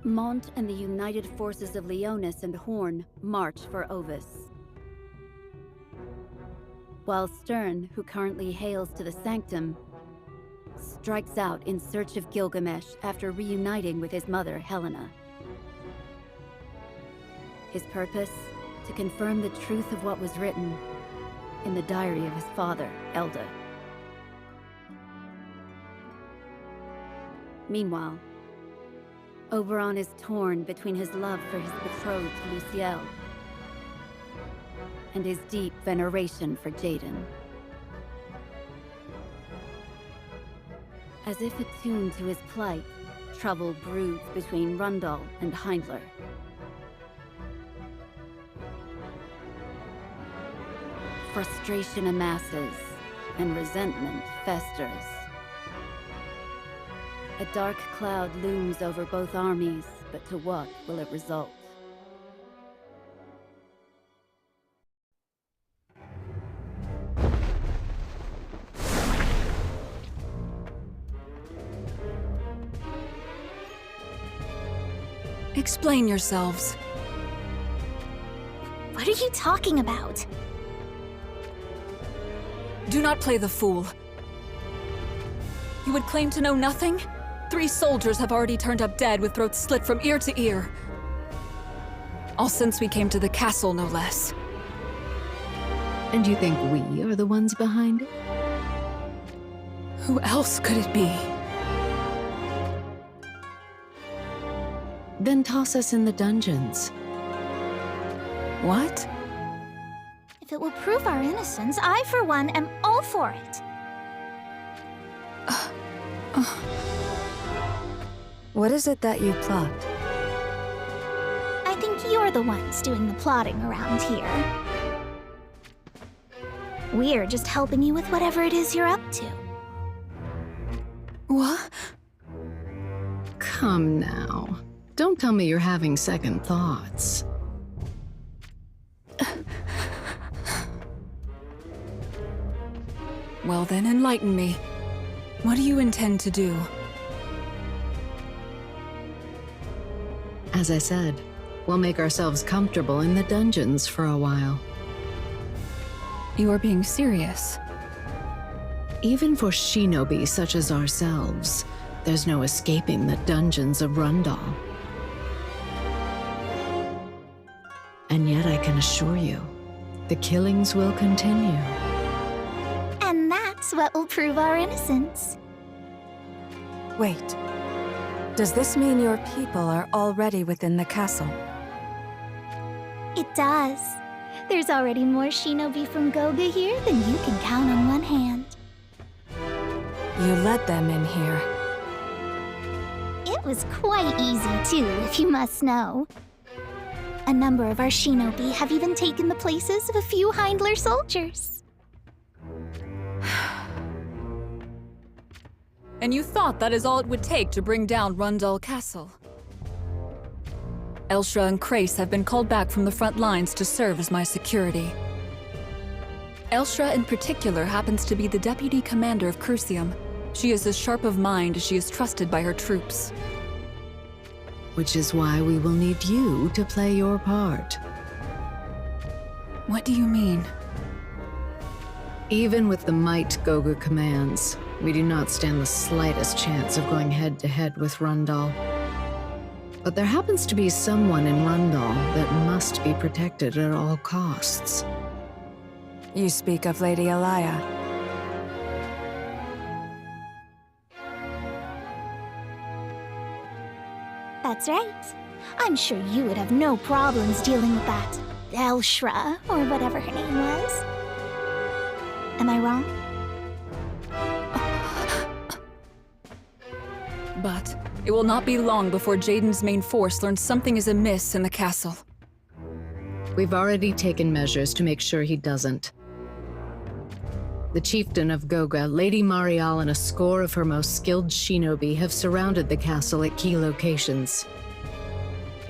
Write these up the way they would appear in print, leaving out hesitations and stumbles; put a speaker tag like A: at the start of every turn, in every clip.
A: Mont and the united forces of Leonis and Horn march for Ovis, while Stern, who currently hails to the Sanctum, strikes out in search of Gilgamesh after reuniting with his mother, Helena. His purpose? To confirm the truth of what was written in the diary of his father, Elda. Meanwhile, Oberon is torn between his love for his betrothed, Luciel, and his deep veneration for Jaden. As if attuned to his plight, trouble broods between Rundal and Heindler. Frustration amasses, and resentment festers. A dark cloud looms over both armies, but to what will it result?
B: Explain yourselves.
C: What are you talking about?
B: Do not play the fool. You would claim to know nothing? 3 soldiers have already turned up dead with throats slit from ear to ear. All since we came to the castle, no less.
D: And you think we are the ones behind it?
B: Who else could it be?
D: Then toss us in the dungeons.
B: What?
C: If it will prove our innocence, I, for one, am all for it.
E: What is it that you plot?
C: I think you're the ones doing the plotting around here. We're just helping you with whatever it is you're up to.
B: What?
D: Come now. Don't tell me you're having second thoughts.
B: Well then, enlighten me. What do you intend to do?
D: As I said, we'll make ourselves comfortable in the dungeons for a while.
B: You are being serious.
D: Even for shinobi such as ourselves, there's no escaping the dungeons of Rundal. And yet I can assure you, the killings will continue.
C: And that's what will prove our innocence.
E: Wait. Does this mean your people are already within the castle?
C: It does. There's already more shinobi from Goga here than you can count on one hand.
E: You led them in here.
C: It was quite easy, too, if you must know. A number of our shinobi have even taken the places of a few Heindler soldiers.
B: And you thought that is all it would take to bring down Rundal Castle? Elshra and Krace have been called back from the front lines to serve as my security. Elshra in particular happens to be the deputy commander of Crucium. She is as sharp of mind as she is trusted by her troops.
D: Which is why we will need you to play your part.
B: What do you mean?
D: Even with the might Goga commands, we do not stand the slightest chance of going head-to-head with Rundal. But there happens to be someone in Rundal that must be protected at all costs.
E: You speak of Lady Alaya.
C: That's right. I'm sure you would have no problems dealing with that Elshra, or whatever her name was. Am I wrong?
B: But it will not be long before Jaden's main force learns something is amiss in the castle.
D: We've already taken measures to make sure he doesn't. The chieftain of Goga, Lady Marial, and a score of her most skilled shinobi have surrounded the castle at key locations.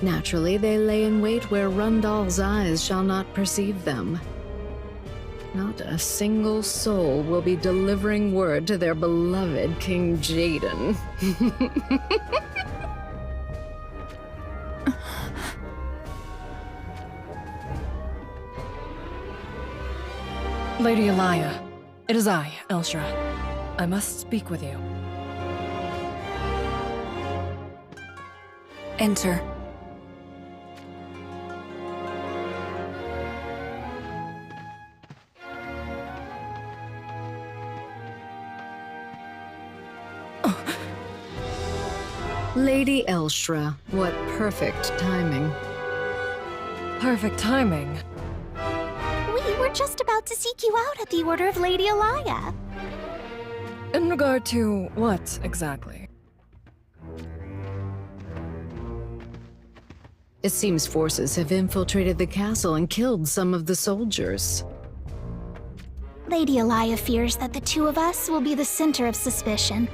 D: Naturally, they lay in wait where Rundal's eyes shall not perceive them. Not a single soul will be delivering word to their beloved King Jaden.
F: Lady Elia, it is I, Elshra. I must speak with you.
B: Enter.
D: Lady Elshra, what perfect timing.
F: Perfect timing.
C: We were just about to seek you out at the order of Lady Elia.
F: In regard to what, exactly?
D: It seems forces have infiltrated the castle and killed some of the soldiers.
C: Lady Elia fears that the two of us will be the center of suspicion.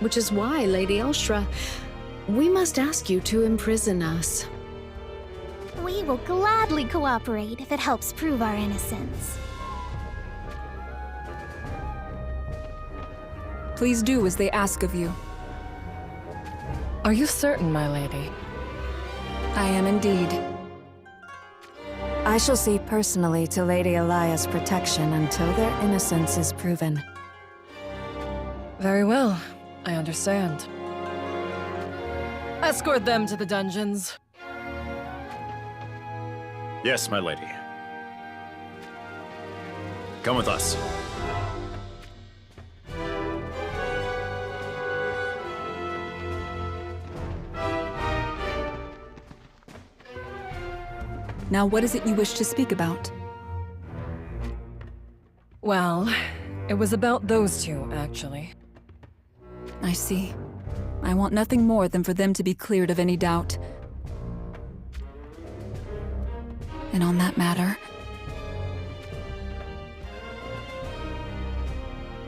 D: Which is why, Lady Elshra, we must ask you to imprison us.
C: We will gladly cooperate if it helps prove our innocence.
B: Please do as they ask of you.
F: Are you certain, my lady?
B: I am indeed.
E: I shall see personally to Lady Elia's protection until their innocence is proven.
F: Very well. I understand. Escort them to the dungeons.
G: Yes, my lady. Come with us.
B: Now what is it you wish to speak about?
F: Well, it was about those two, actually.
B: I see. I want nothing more than for them to be cleared of any doubt. And on that matter,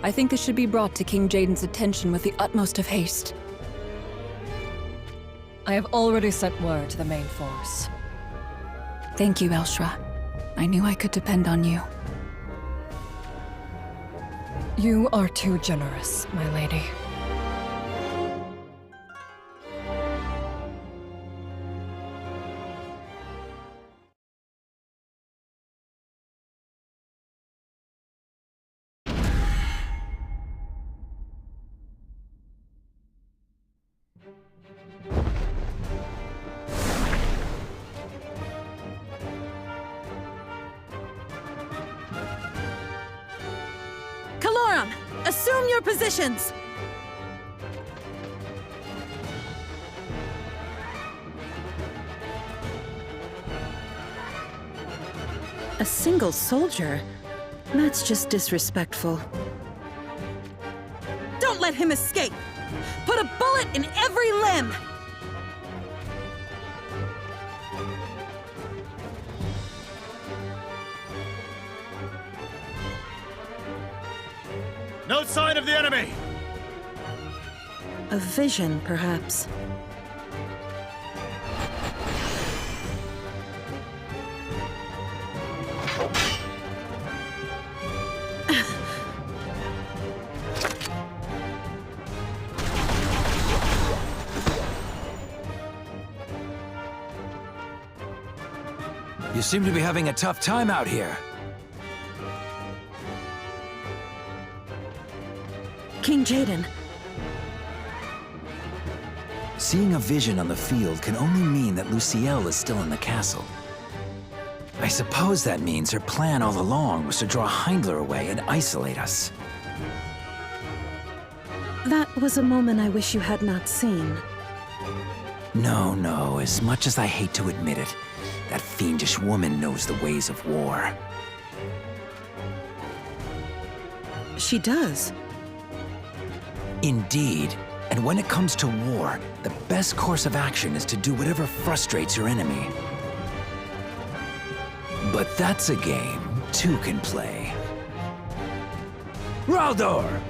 B: I think this should be brought to King Jaden's attention with the utmost of haste.
F: I have already sent word to the main force.
B: Thank you, Elshra. I knew I could depend on you.
F: You are too generous, my lady.
H: Calorum, assume your positions! A single soldier? That's just disrespectful. Don't let him escape! Put a bullet in every limb!
G: No sign of the enemy!
H: A vision, perhaps.
I: You seem to be having a tough time out here.
H: King Jaden.
I: Seeing a vision on the field can only mean that Lucielle is still in the castle. I suppose that means her plan all along was to draw Heindler away and isolate us.
H: That was a moment I wish you had not seen.
I: No, as much as I hate to admit it, that fiendish woman knows the ways of war.
H: She does.
I: Indeed. And when it comes to war, the best course of action is to do whatever frustrates your enemy. But that's a game two can play. Raldor!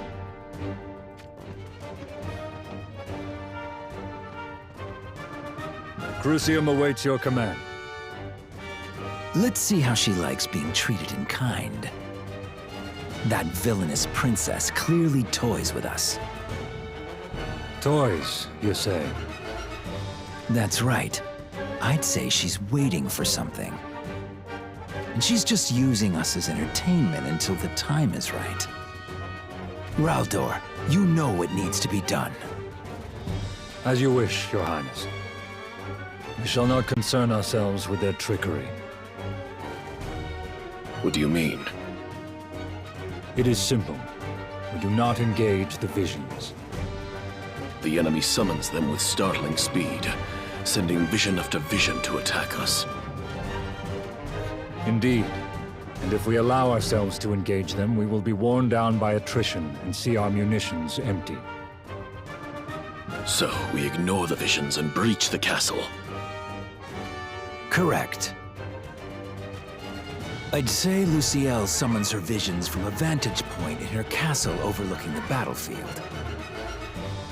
J: Crucium awaits your command.
I: Let's see how she likes being treated in kind. That villainous princess clearly toys with us.
J: Toys, you say?
I: That's right. I'd say she's waiting for something. and she's just using us as entertainment until the time is right. Raldor, you know what needs to be done.
J: As you wish, Your Highness. We shall not concern ourselves with their trickery.
G: What do you mean?
J: It is simple. We do not engage the visions.
G: The enemy summons them with startling speed, sending vision after vision to attack us.
J: Indeed. And if we allow ourselves to engage them, we will be worn down by attrition and see our munitions empty.
G: So, we ignore the visions and breach the castle.
I: Correct. I'd say Luciel summons her visions from a vantage point in her castle overlooking the battlefield.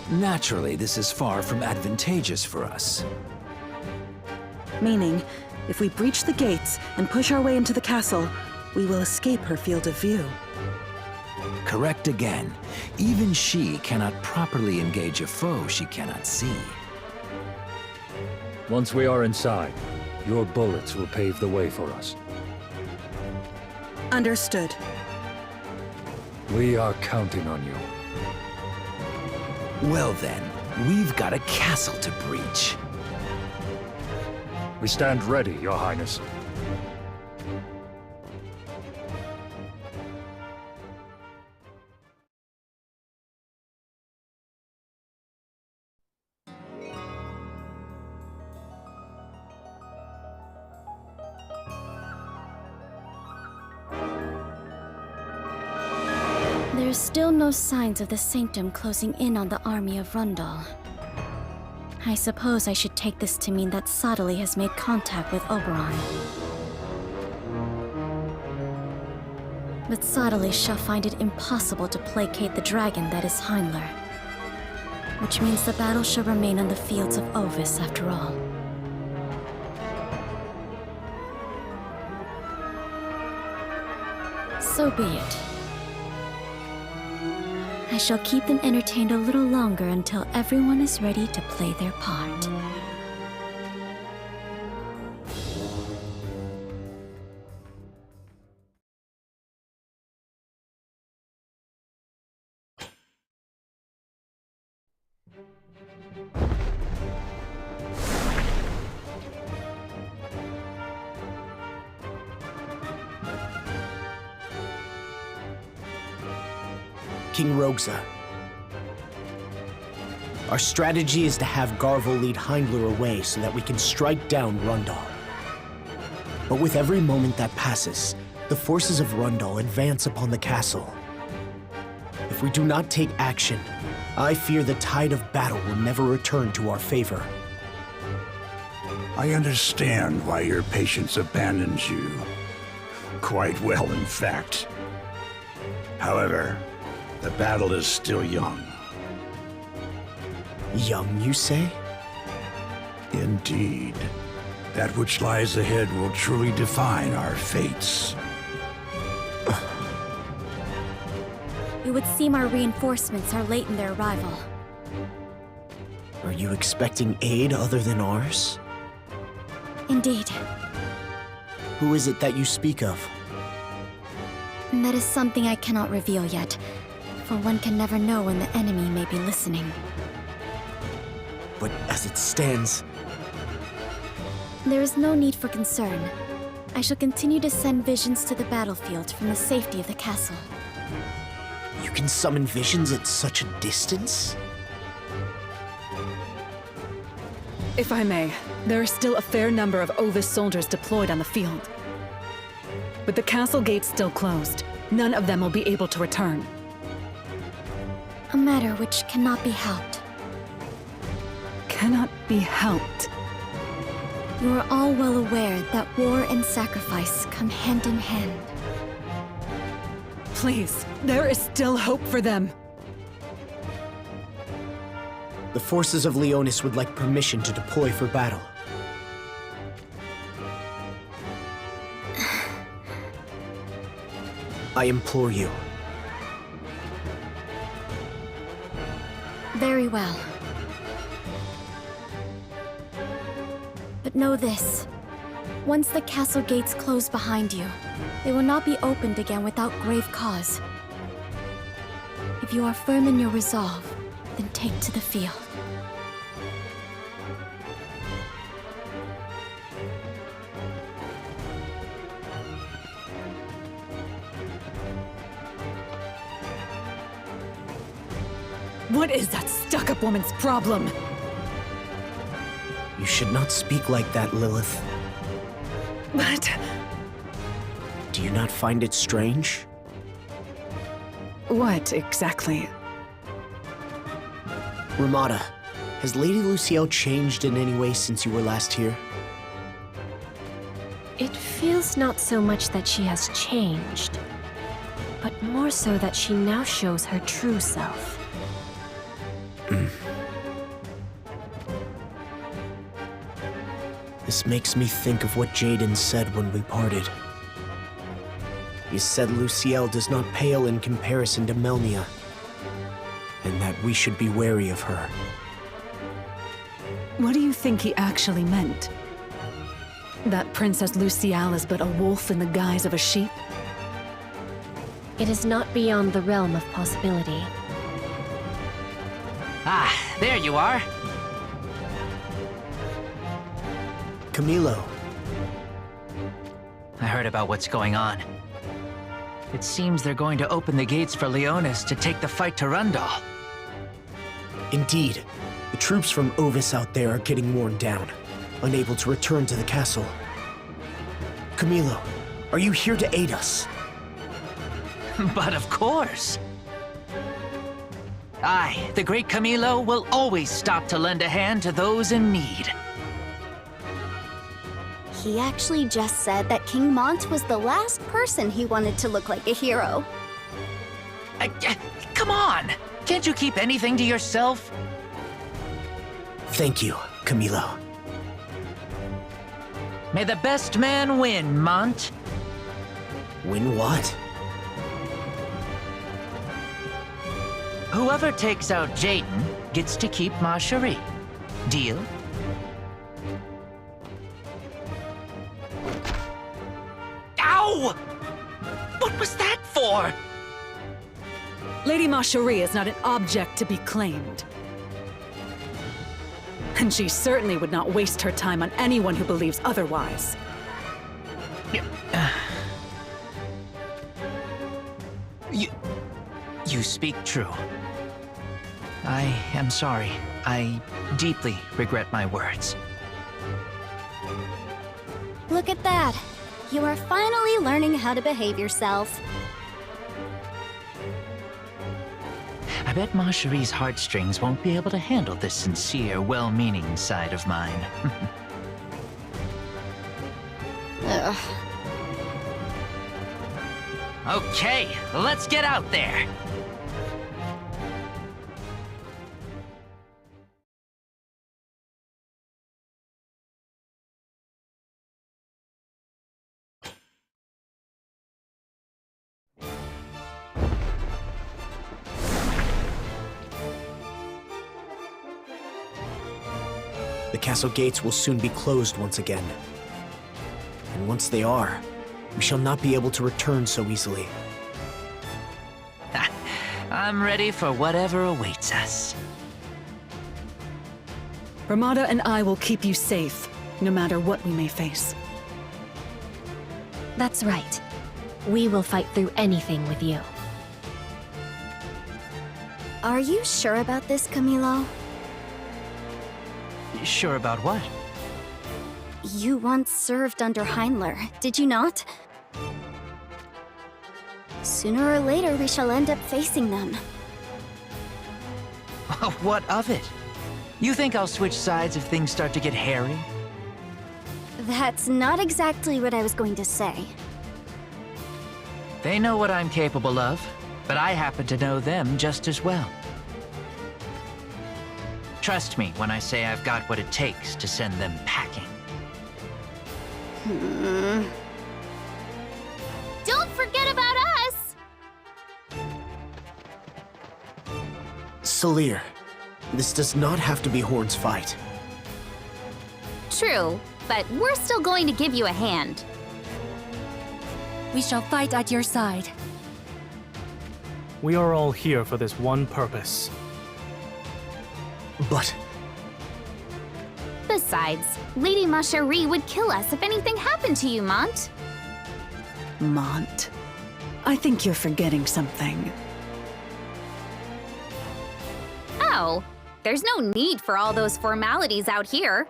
I: Naturally, this is far from advantageous for us.
H: Meaning, if we breach the gates and push our way into the castle, we will escape her field of view.
I: Correct again. Even she cannot properly engage a foe she cannot see.
J: Once we are inside, your bullets will pave the way for us.
H: Understood.
J: We are counting on you.
I: Well then, we've got a castle to breach.
J: We stand ready, Your Highness.
C: There's still no signs of the Sanctum closing in on the army of Rundal. I suppose I should take this to mean that Sadali has made contact with Oberon. But Sadali shall find it impossible to placate the dragon that is Heinler. Which means the battle shall remain on the fields of Ovis after all. So be it. I shall keep them entertained a little longer until everyone is ready to play their part.
K: King Rogza. Our strategy is to have Garvel lead Heindler away so that we can strike down Rundal. But with every moment that passes, the forces of Rundal advance upon the castle. If we do not take action, I fear the tide of battle will never return to our favor.
L: I understand why your patience abandons you. Quite well, in fact. However, the battle is still young.
K: Young, you say?
L: Indeed. That which lies ahead will truly define our fates.
C: It would seem our reinforcements are late in their arrival.
K: Are you expecting aid other than ours?
C: Indeed.
K: Who is it that you speak of?
C: That is something I cannot reveal yet, for one can never know when the enemy may be listening.
K: But as it stands...
C: There is no need for concern. I shall continue to send visions to the battlefield from the safety of the castle.
K: You can summon visions at such a distance?
B: If I may, there are still a fair number of Ovis soldiers deployed on the field. With the castle gates still closed, none of them will be able to return.
C: A matter which cannot be helped.
B: Cannot be helped.
C: You are all well aware that war and sacrifice come hand in hand.
B: Please, there is still hope for them.
K: The forces of Leonis would like permission to deploy for battle. I implore you.
C: Very well. But know this.
M: Once the castle gates close behind you, they will not be opened again without grave cause. If you are firm in your resolve, then take to the field.
B: What is that stuck-up woman's problem?
K: You should not speak like that, Lilith.
B: But...
K: Do you not find it strange?
B: what exactly?
K: Ramada, has Lady Luciel changed in any way since you were last here?
N: It feels not so much that she has changed, but more so that she now shows her true self.
K: This makes me think of what Jaden said when we parted. He said Luciel does not pale in comparison to Melnia, and that we should be wary of her.
B: What do you think he actually meant? That Princess Luciel is but a wolf in the guise of a sheep?
N: It is not beyond the realm of possibility.
O: Ah, there you are.
K: Camilo.
O: I heard about what's going on. It seems they're going to open the gates for Leonis to take the fight to Rundal.
K: Indeed. The troops from Ovis out there are getting worn down, unable to return to the castle. Camilo, are you here to aid us?
O: But of course. I, the great Camilo, will always stop to lend a hand to those in need.
C: He actually just said that King Mont was the last person he wanted to look like a hero.
O: Come on! Can't you keep anything to yourself?
K: Thank you, Camilo.
O: May the best man win, Mont.
K: Win what?
O: Whoever takes out Jaden gets to keep Ma Cherie. Deal? Ow! What was that for?
B: Lady Ma Cherie is not an object to be claimed. And she certainly would not waste her time on anyone who believes otherwise.
O: You speak true. I am sorry. I deeply regret my words.
C: Look at that. You are finally learning how to behave yourself.
O: I bet Ma Cherie's heartstrings won't be able to handle this sincere, well-meaning side of mine.
C: Ugh.
O: Okay, let's get out there!
K: The castle gates will soon be closed once again. And once they are, we shall not be able to return so easily.
O: I'm ready for whatever awaits us.
B: Ramada and I will keep you safe, no matter what we may face.
N: That's right. We will fight through anything with you.
C: Are you sure about this, Camilo?
O: Sure about what?
C: You once served under Heinler, did you not? Sooner or later, we shall end up facing them.
O: What of it? You think I'll switch sides if things start to get hairy?
C: That's not exactly what I was going to say.
O: They know what I'm capable of, but I happen to know them just as well. Trust me when I say I've got what it takes to send them packing.
C: Don't forget about us!
K: Salir, this does not have to be Horn's fight.
P: True, but we're still going to give you a hand.
M: We shall fight at your side.
Q: We are all here for this one purpose.
K: But...
P: Besides, Lady Ma Cherie would kill us if anything happened to you, Mont.
H: Mont, I think you're forgetting something.
P: Oh, there's no need for all those formalities out here.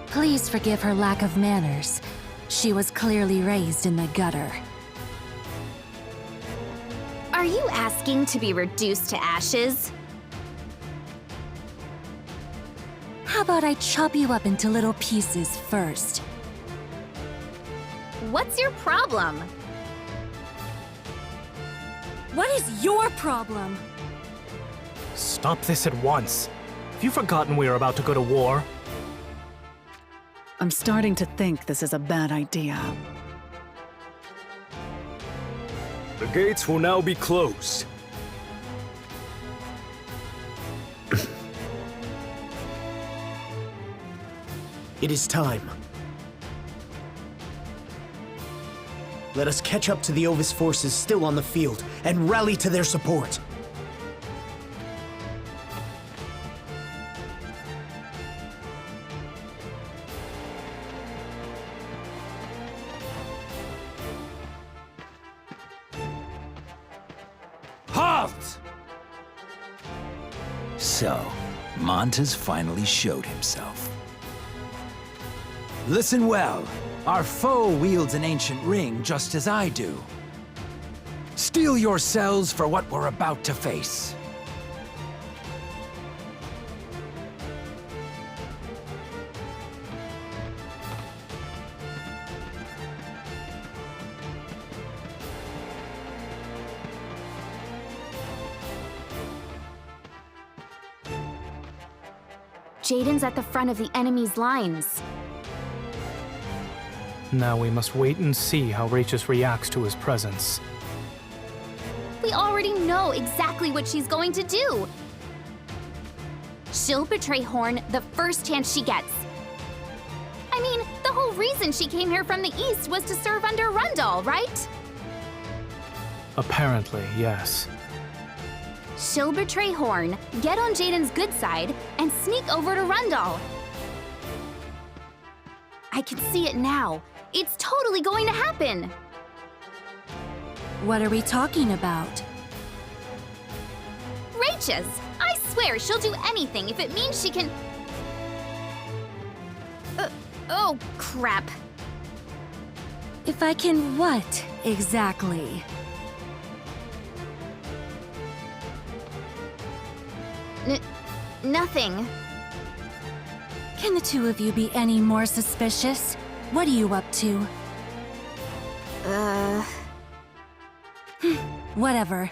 M: Please forgive her lack of manners. She was clearly raised in the gutter.
P: Are you asking to be reduced to ashes?
M: How about I chop you up into little pieces first?
P: What's your problem?
M: What is your problem?
Q: Stop this at once. Have you forgotten we are about to go to war?
H: I'm starting to think this is a bad idea.
Q: The gates will now be closed.
K: It is time. Let us catch up to the Ovis forces still on the field and rally to their support.
I: Halt! So, Mont has finally showed himself. Listen well. Our foe wields an ancient ring just as I do. Steel yourselves for what we're about to face.
P: Jaden's at the front of the enemy's lines.
Q: Now we must wait and see how Rachis reacts to his presence.
P: We already know exactly what she's going to do. She'll betray Horn the first chance she gets. I mean, the whole reason she came here from the east was to serve under Rundal, right?
Q: Apparently, yes.
P: She'll betray Horn, get on Jaden's good side, and sneak over to Rundal. I can see it now. It's totally going to happen!
M: What are we talking about?
P: Rachis! I swear she'll do anything if it means she can... oh, crap.
M: If I can what, exactly?
P: Nothing.
M: Can the two of you be any more suspicious? What are you up to? Whatever.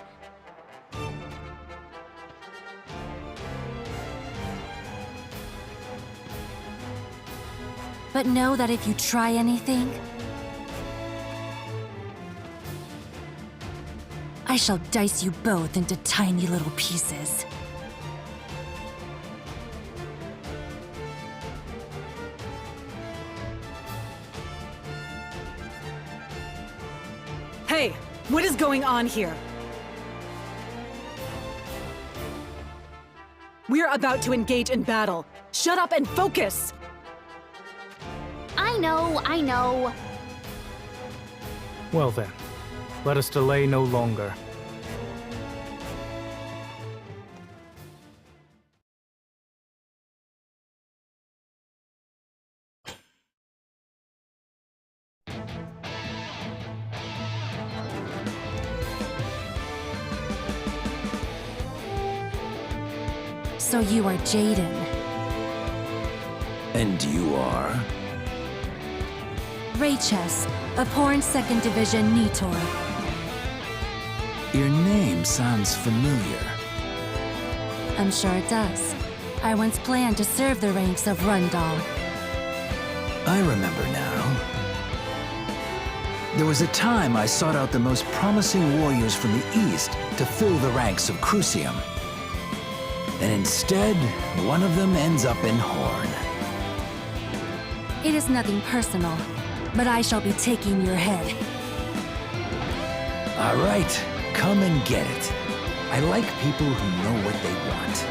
M: But know that if you try anything, I shall dice you both into tiny little pieces.
H: Hey, what is going on here? We're about to engage in battle. Shut up and focus!
P: I know.
Q: Well then, let us delay no longer.
M: So you are Jaden.
I: And you are?
M: Rachis, of Horn 2nd Division Nitor.
I: Your name sounds familiar.
M: I'm sure it does. I once planned to serve the ranks of Rundal.
I: I remember now. There was a time I sought out the most promising warriors from the east to fill the ranks of Crucium. And instead, one of them ends up in Horn.
R: It is nothing personal, but I shall be taking your head.
I: All right, come and get it. I like people who know what they want.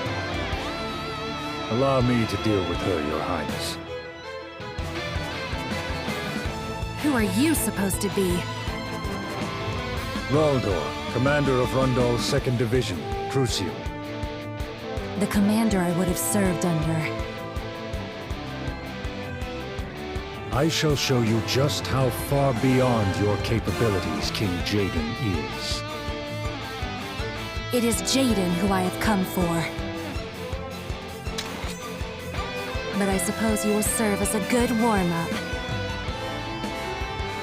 J: Allow me to deal with her, Your Highness.
R: Who are you supposed to be?
J: Raldor, commander of Rundal's 2nd Division, Crucium.
R: The commander I would have served under.
J: I shall show you just how far beyond your capabilities King Jaden is.
R: It is Jaden who I have come for. But I suppose you will serve as a good warm-up.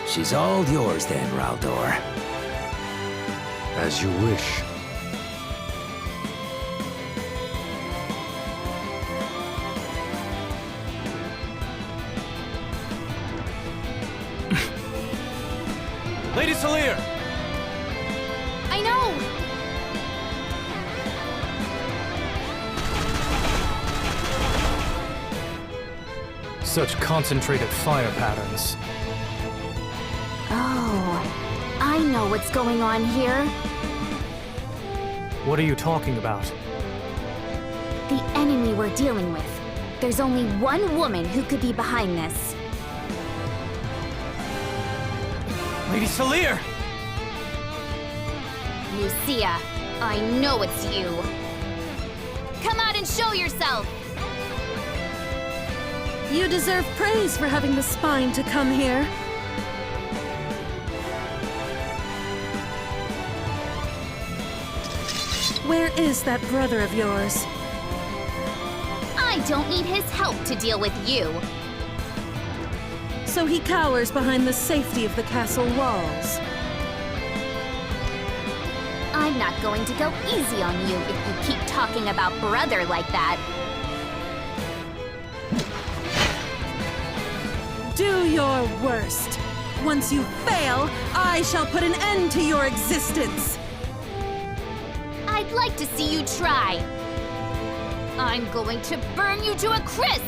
I: She's all yours then, Raldor.
J: As you wish.
Q: Lady Salir!
P: I know!
Q: Such concentrated fire patterns.
P: Oh, I know what's going on here.
Q: What are you talking about?
P: The enemy we're dealing with. There's only one woman who could be behind this.
Q: Lady Salir!
P: Lucia, I know it's you. Come out and show yourself!
H: You deserve praise for having the spine to come here. Where is that brother of yours?
P: I don't need his help to deal with you.
H: So he cowers behind the safety of the castle walls.
P: I'm not going to go easy on you if you keep talking about brother like that.
H: Do your worst. Once you fail, I shall put an end to your existence.
P: I'd like to see you try. I'm going to burn you to a crisp!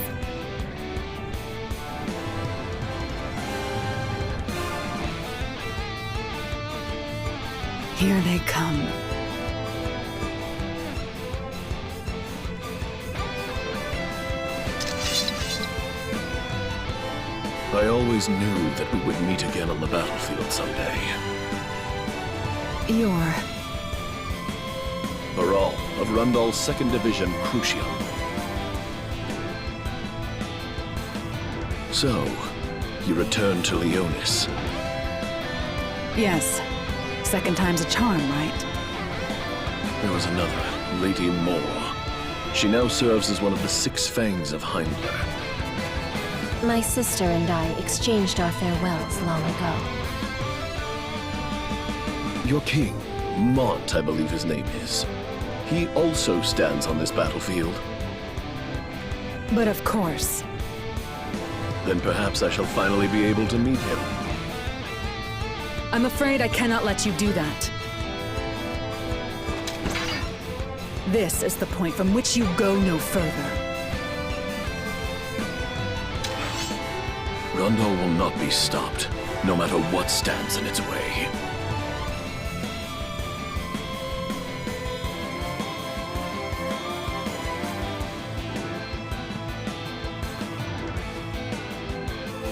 H: Here they come.
G: I always knew that we would meet again on the battlefield someday.
H: You're...
G: Baral of Rundal's 2nd Division, Crucium. So, you returned to Leonis.
H: Yes. Second time's a charm, right?
G: There was another, Lady Moore. She now serves as one of the 6 Fangs of Heimdall.
N: My sister and I exchanged our farewells long ago.
G: Your king, Mont, I believe his name is. He also stands on this battlefield.
H: But of course.
G: Then perhaps I shall finally be able to meet him.
H: I'm afraid I cannot let you do that. This is the point from which you go no further.
G: Rundal will not be stopped, no matter what stands in its way.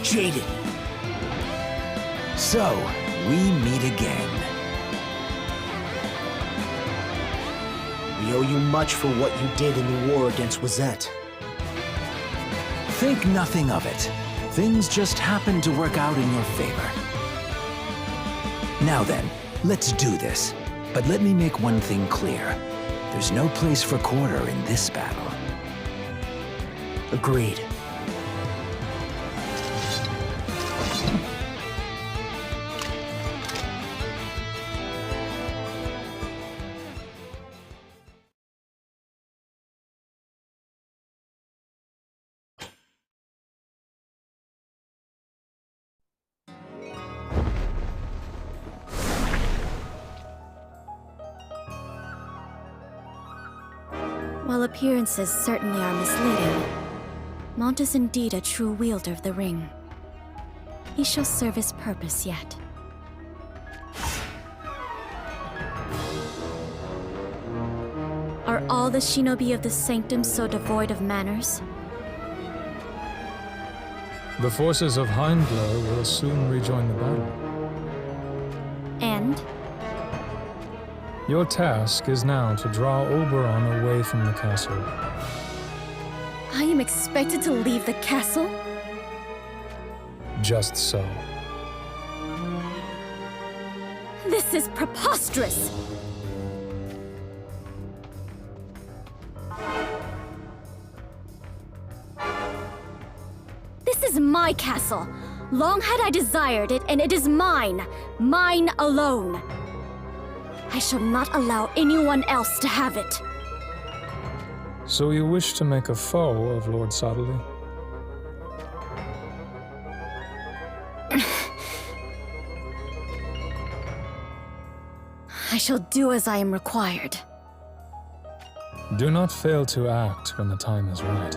K: Jaden!
I: So, we meet again.
K: We owe you much for what you did in the war against Wazette.
I: Think nothing of it. Things just happened to work out in your favor. Now then, let's do this. But let me make one thing clear. There's no place for quarter in this battle.
K: Agreed.
M: While appearances certainly are misleading, Mont is indeed a true wielder of the ring. He shall serve his purpose yet. Are all the shinobi of the Sanctum so devoid of manners?
S: The forces of Heimdall will soon rejoin the battle.
M: And?
S: Your task is now to draw Oberon away from the castle.
M: I am expected to leave the castle?
S: Just so.
M: This is preposterous! This is my castle. Long had I desired it, and it is mine. Mine alone. I shall not allow anyone else to have it.
S: So you wish to make a foe of Lord Soderly?
M: I shall do as I am required.
S: Do not fail to act when the time is right.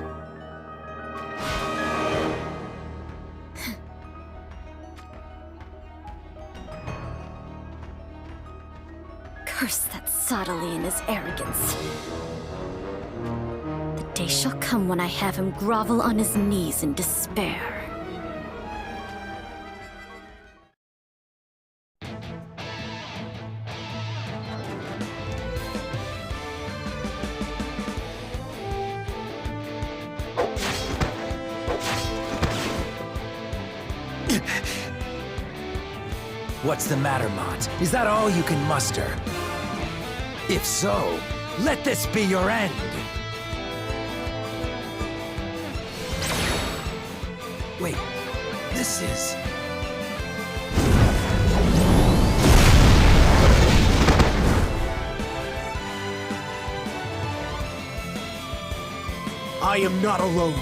M: Curse that Soderly and his arrogance. The day shall come when I have him grovel on his knees in despair.
I: What's the matter, Mont? Is that all you can muster? If so, let this be your end! Wait, this is...
K: I am not alone.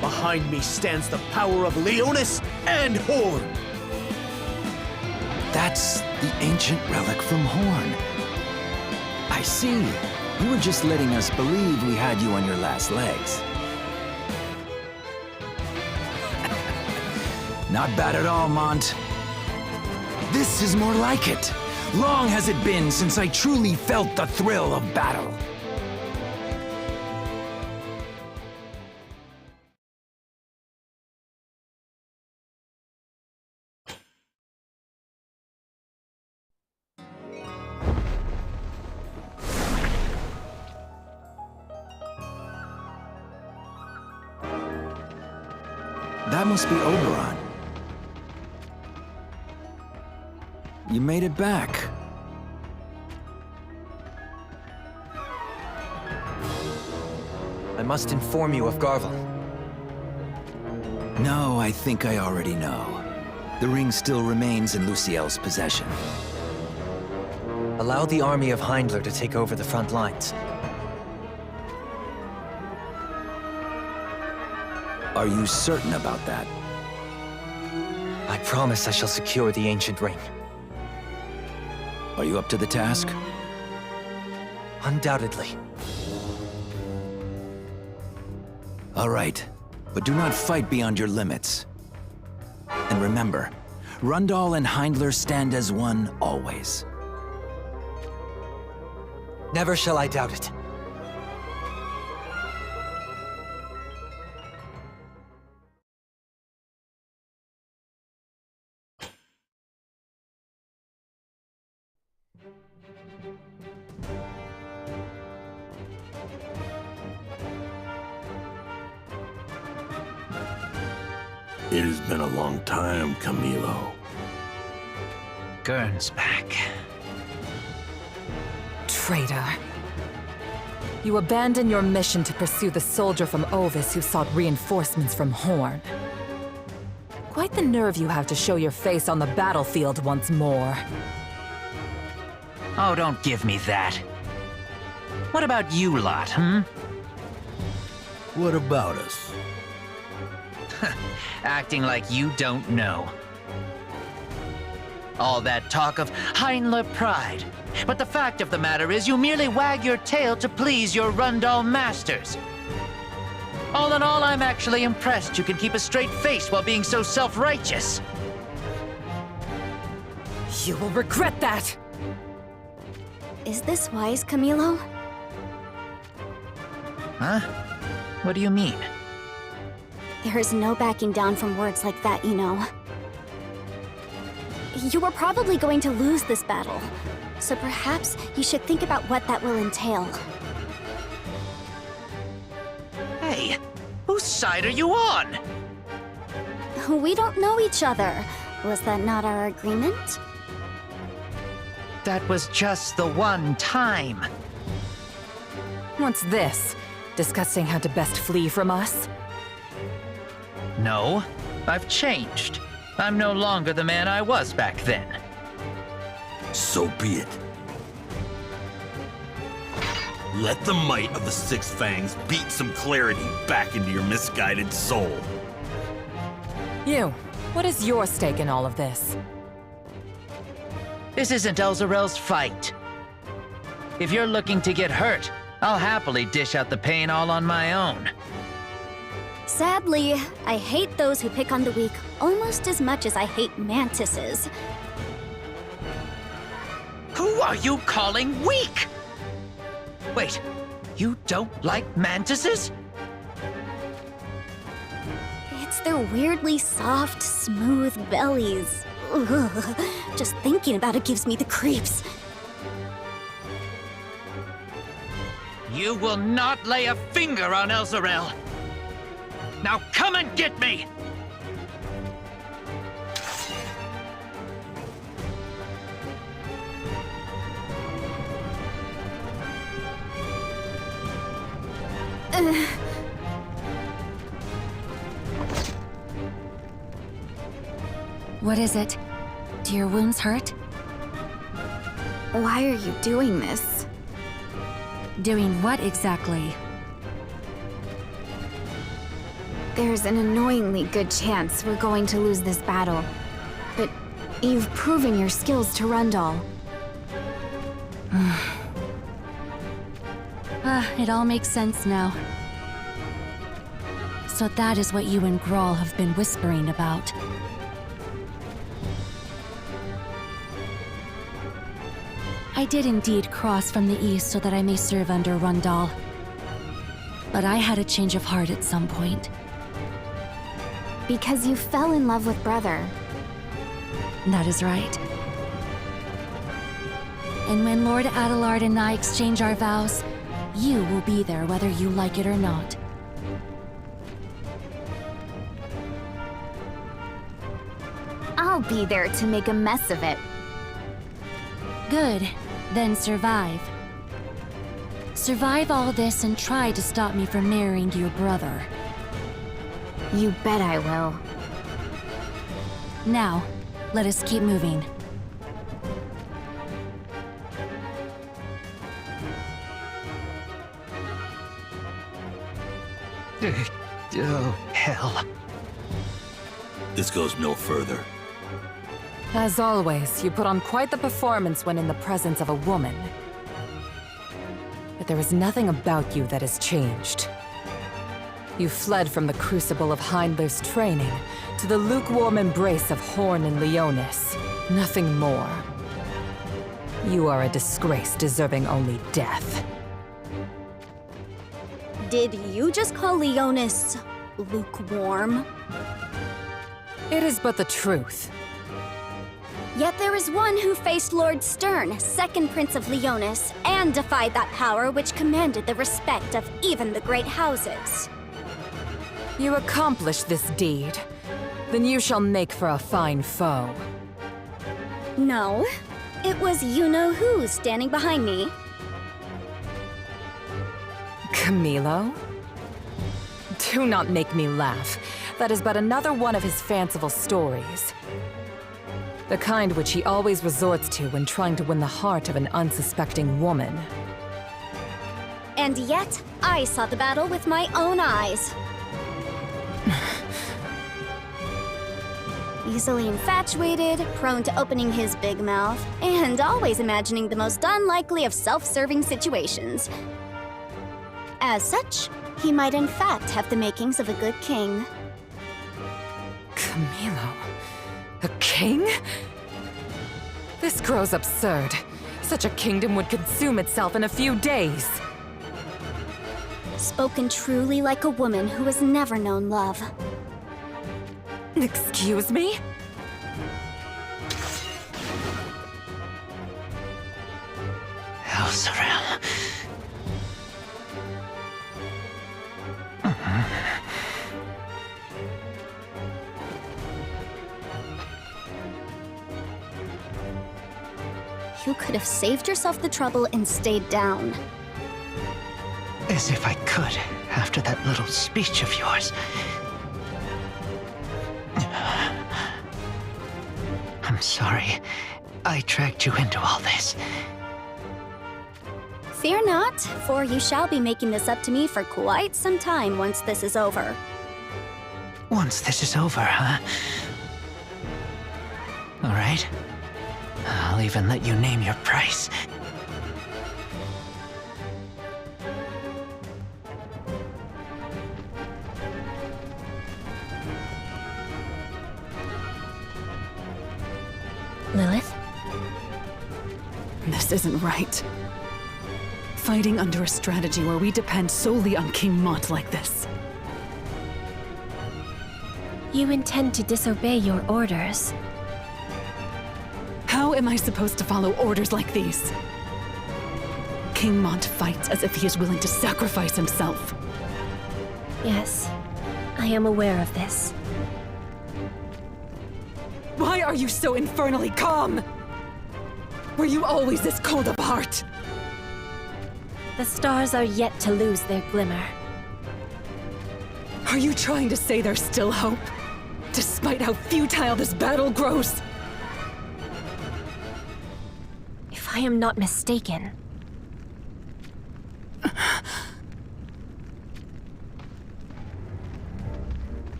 K: Behind me stands the power of Leonis and Horn.
I: That's the ancient relic from Horn. I see. You were just letting us believe we had you on your last legs. Not bad at all, Mont. This is more like it. Long has it been since I truly felt the thrill of battle. That must be Oberon. You made it back.
T: I must inform you of Garvel.
I: No, I think I already know. The ring still remains in Luciel's possession.
T: Allow the army of Heimdall to take over the front lines.
I: Are you certain about that?
T: I promise I shall secure the ancient ring.
I: Are you up to the task?
T: Undoubtedly.
I: All right, but do not fight beyond your limits. And remember, Rundal and Heimdall stand as one always.
T: Never shall I doubt it.
G: It has been a long time, Camilo.
O: Gurn's back.
E: Traitor. You abandoned your mission to pursue the soldier from Ovis who sought reinforcements from Horn. Quite the nerve you have to show your face on the battlefield once more.
O: Oh, don't give me that. What about you lot, hmm?
G: What about us?
O: Acting like you don't know. All that talk of Heinler pride. But the fact of the matter is you merely wag your tail to please your Rundal masters. All in all, I'm actually impressed you can keep a straight face while being so self-righteous.
E: You will regret that!
M: Is this wise, Camilo?
O: Huh? What do you mean?
M: There is no backing down from words like that, you know. You are probably going to lose this battle, so perhaps you should think about what that will entail.
O: Hey, whose side are you on?
M: We don't know each other. Was that not our agreement?
O: That was just the one time.
E: What's this? Discussing how to best flee from us?
O: No, I've changed. I'm no longer the man I was back then.
U: So be it. Let the might of the Six Fangs beat some clarity back into your misguided soul.
E: You, what is your stake in all of this?
O: This isn't Elzarel's fight. If you're looking to get hurt, I'll happily dish out the pain all on my own.
M: Sadly, I hate those who pick on the weak almost as much as I hate mantises.
O: Who are you calling weak? Wait, you don't like mantises?
M: It's their weirdly soft, smooth bellies. Ugh. Just thinking about it gives me the creeps.
O: You will not lay a finger on Elzarel. Now come and get me!
A: What is it? Do your wounds hurt?
M: Why are you doing this?
A: Doing what exactly?
P: There's an annoyingly good chance we're going to lose this battle. But you've proven your skills to Rundal.
A: It all makes sense now. So that is what you and Grawl have been whispering about. I did indeed cross from the east so that I may serve under Rundal. But I had a change of heart at some point.
P: Because you fell in love with Brother.
A: That is right. And when Lord Adelard and I exchange our vows, you will be there whether you like it or not.
P: I'll be there to make a mess of it.
A: Good. Then survive. Survive all this and try to stop me from marrying your brother.
P: You bet I will.
A: Now, let us keep moving.
O: Oh, hell.
U: This goes no further.
E: As always, you put on quite the performance when in the presence of a woman. But there is nothing about you that has changed. You fled from the crucible of Heinler's training to the lukewarm embrace of Horn and Leonis. Nothing more. You are a disgrace deserving only death.
M: Did you just call Leonis lukewarm?
E: It is but the truth.
M: Yet there is one who faced Lord Stern, second Prince of Leonis, and defied that power which commanded the respect of even the great houses.
E: You accomplished this deed. Then you shall make for a fine foe.
M: No, it was you-know-who standing behind me.
E: Camilo? Do not make me laugh. That is but another one of his fanciful stories. The kind which he always resorts to when trying to win the heart of an unsuspecting woman.
M: And yet, I saw the battle with my own eyes. You
D: easily infatuated, prone to opening his big mouth, and always imagining the most unlikely of self-serving situations. As such, he might in fact have the makings of a good king.
E: Camilo? A king? This grows absurd. Such a kingdom would consume itself in a few days.
D: Spoken truly like a woman who has never known love.
E: Excuse me?
O: Elsarel.
D: You could have saved yourself the trouble and stayed down.
O: As if I could, after that little speech of yours. I'm sorry. I dragged you into all this.
D: Fear not, for you shall be making this up to me for quite some time once this is over.
O: Once this is over, huh? All right. I'll even let you name your price.
N: Lilith?
B: This isn't right. Fighting under a strategy where we depend solely on King Mont like this.
N: You intend to disobey your orders.
B: How am I supposed to follow orders like these? King Mont fights as if he is willing to sacrifice himself.
N: Yes, I am aware of this.
B: Why are you so infernally calm? Were you always this cold of heart?
N: The stars are yet to lose their glimmer.
B: Are you trying to say there's still hope? Despite how futile this battle grows?
N: If I am not mistaken...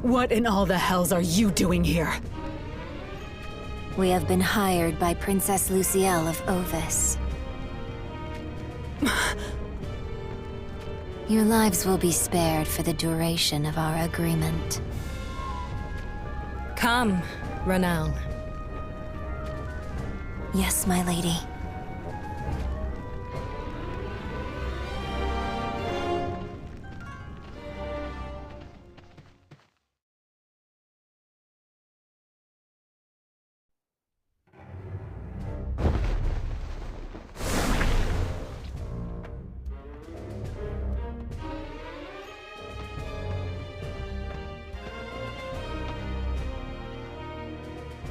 B: What in all the hells are you doing here?
R: We have been hired by Princess Lucielle of Ovis. Your lives will be spared for the duration of our agreement.
F: Come, Ranal.
R: Yes, my lady.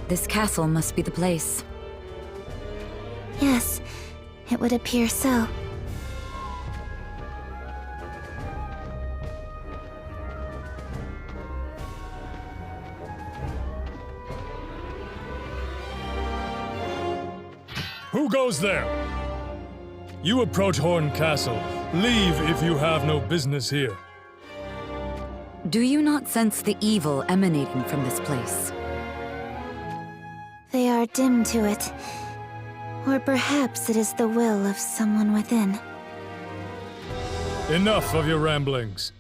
B: This castle must be the place.
C: Yes, it would appear so.
S: Who goes there? You approach Horn Castle. Leave if you have no business here.
B: Do you not sense the evil emanating from this place?
C: They are dim to it. Or perhaps it is the will of someone within.
S: Enough of your ramblings.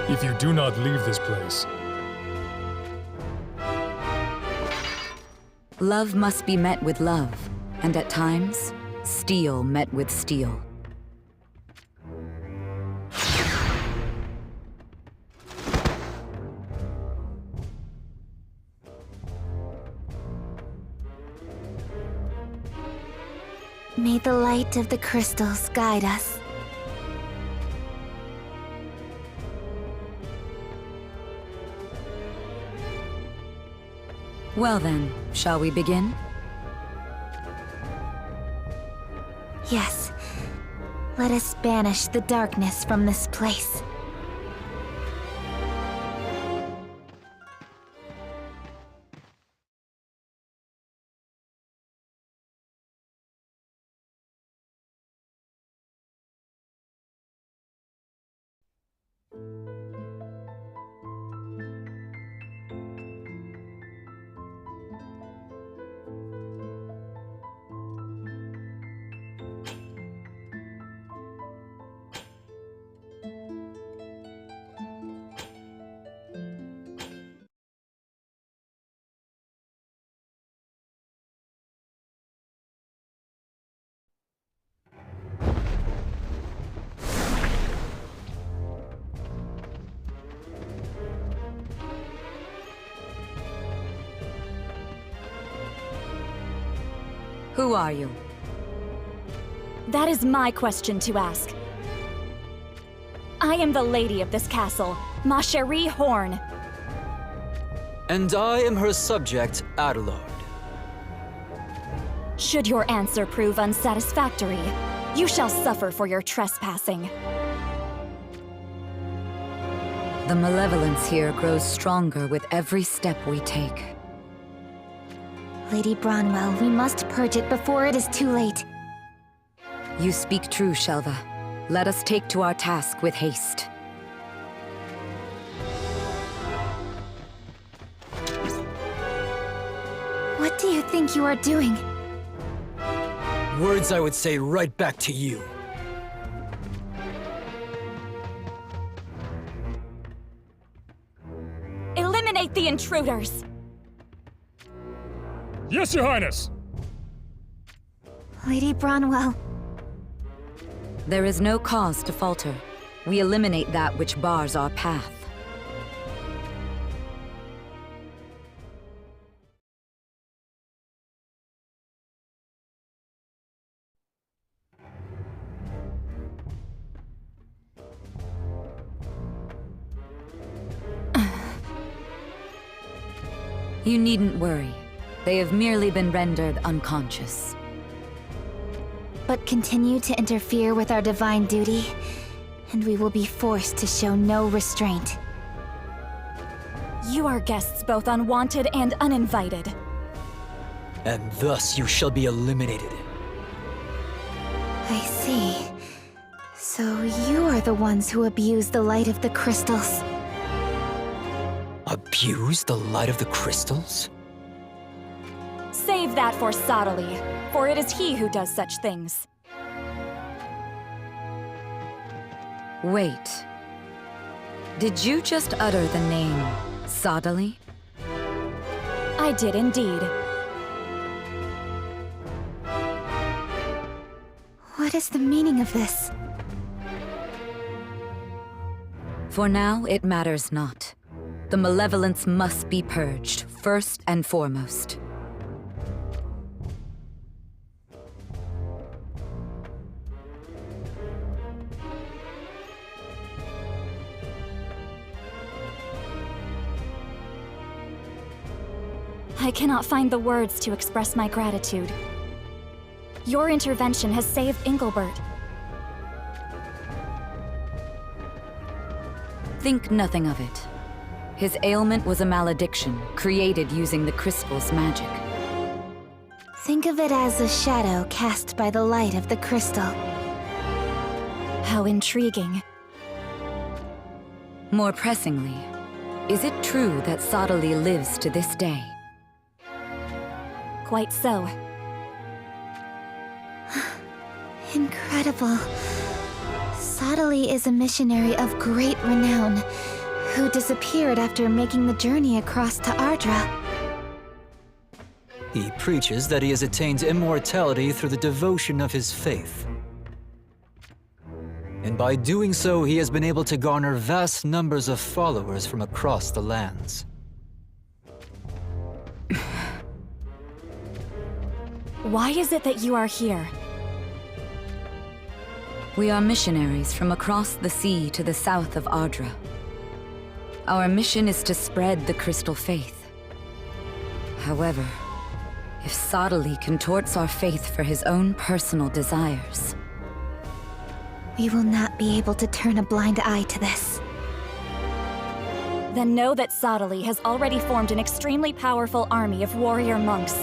S: If you do not leave this place.
B: Love must be met with love, and at times, steel met with steel.
C: May the light of the crystals guide us.
B: Well then, shall we begin?
C: Yes. Let us banish the darkness from this place.
B: Who are you?
M: That is my question to ask. I am the lady of this castle, Ma Cherie Horn.
L: And I am her subject, Adelard.
M: Should your answer prove unsatisfactory, you shall suffer for your trespassing.
B: The malevolence here grows stronger with every step we take.
C: Lady Bronwell, we must purge it before it is too late.
B: You speak true, Shelva. Let us take to our task with haste.
C: What do you think you are doing?
L: Words I would say right back to you.
M: Eliminate the intruders!
S: Yes, Your Highness!
C: Lady Bronwell.
B: There is no cause to falter. We eliminate that which bars our path. You needn't worry. They have merely been rendered unconscious.
C: But continue to interfere with our divine duty, and we will be forced to show no restraint.
M: You are guests both unwanted and uninvited.
L: And thus you shall be eliminated.
C: I see. So you are the ones who abuse the light of the crystals.
L: Abuse the light of the crystals?
M: Save that for Sottily, for it is he who does such things.
B: Wait. Did you just utter the name Sottily?
M: I did indeed.
C: What is the meaning of this?
B: For now, it matters not. The malevolence must be purged, first and foremost.
M: I cannot find the words to express my gratitude. Your intervention has saved Engelbert.
B: Think nothing of it. His ailment was a malediction, created using the crystal's magic.
C: Think of it as a shadow cast by the light of the crystal.
M: How intriguing.
B: More pressingly, is it true that Sottily lives to this day?
M: Quite so.
C: Incredible. Sottily is a missionary of great renown, who disappeared after making the journey across to Ardra.
L: He preaches that he has attained immortality through the devotion of his faith. And by doing so, he has been able to garner vast numbers of followers from across the lands.
M: Why is it that you are here?
B: We are missionaries from across the sea to the south of Ardra. Our mission is to spread the crystal faith. However, if Sottily contorts our faith for his own personal desires,
C: we will not be able to turn a blind eye to this.
M: Then know that Sottily has already formed an extremely powerful army of warrior monks.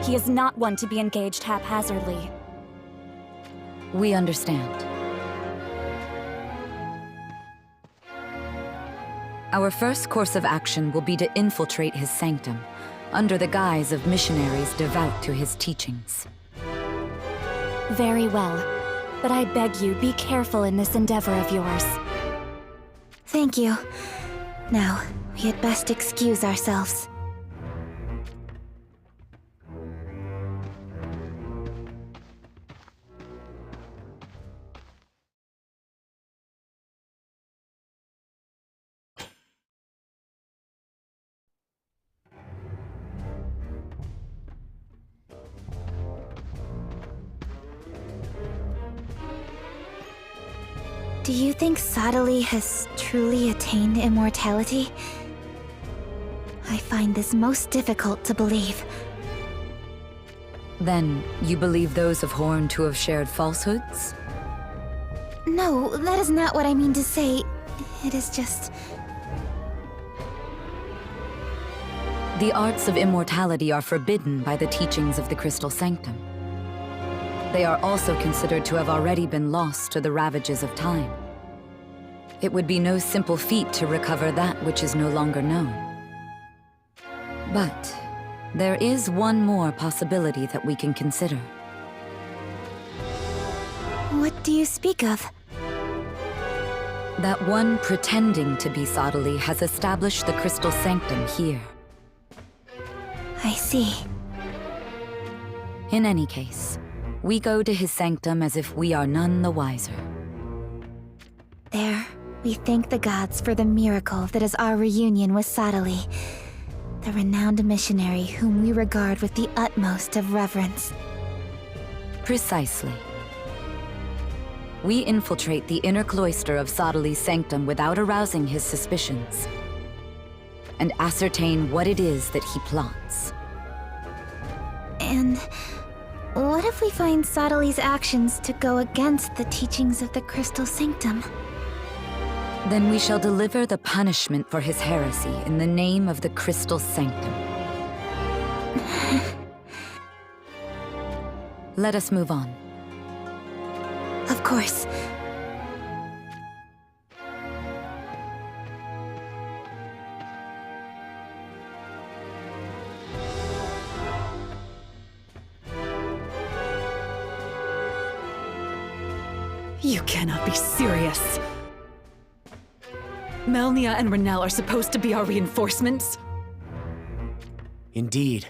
M: He is not one to be engaged haphazardly.
B: We understand. Our first course of action will be to infiltrate his sanctum, under the guise of missionaries devout to his teachings.
M: Very well, but I beg you, be careful in this endeavor of yours.
C: Thank you. Now, we had best excuse ourselves. Do you think Sadali has truly attained immortality? I find this most difficult to believe.
B: Then, you believe those of Horn to have shared falsehoods?
C: No, that is not what I mean to say. It is just...
B: The arts of immortality are forbidden by the teachings of the Crystal Sanctum. They are also considered to have already been lost to the ravages of time. It would be no simple feat to recover that which is no longer known. But there is one more possibility that we can consider.
C: What do you speak of?
B: That one pretending to be Sadali has established the Crystal Sanctum here.
C: I see.
B: In any case, we go to his sanctum as if we are none the wiser.
C: There, we thank the gods for the miracle that is our reunion with Sadali, the renowned missionary whom we regard with the utmost of reverence.
B: Precisely. We infiltrate the inner cloister of Sadali's sanctum without arousing his suspicions, and ascertain what it is that he plots.
C: And what if we find Sadali's actions to go against the teachings of the Crystal Sanctum?
B: Then we shall deliver the punishment for his heresy in the name of the Crystal Sanctum. Let us move on.
C: Of course.
B: You cannot be serious. Melnia and Renelle are supposed to be our reinforcements?
K: Indeed.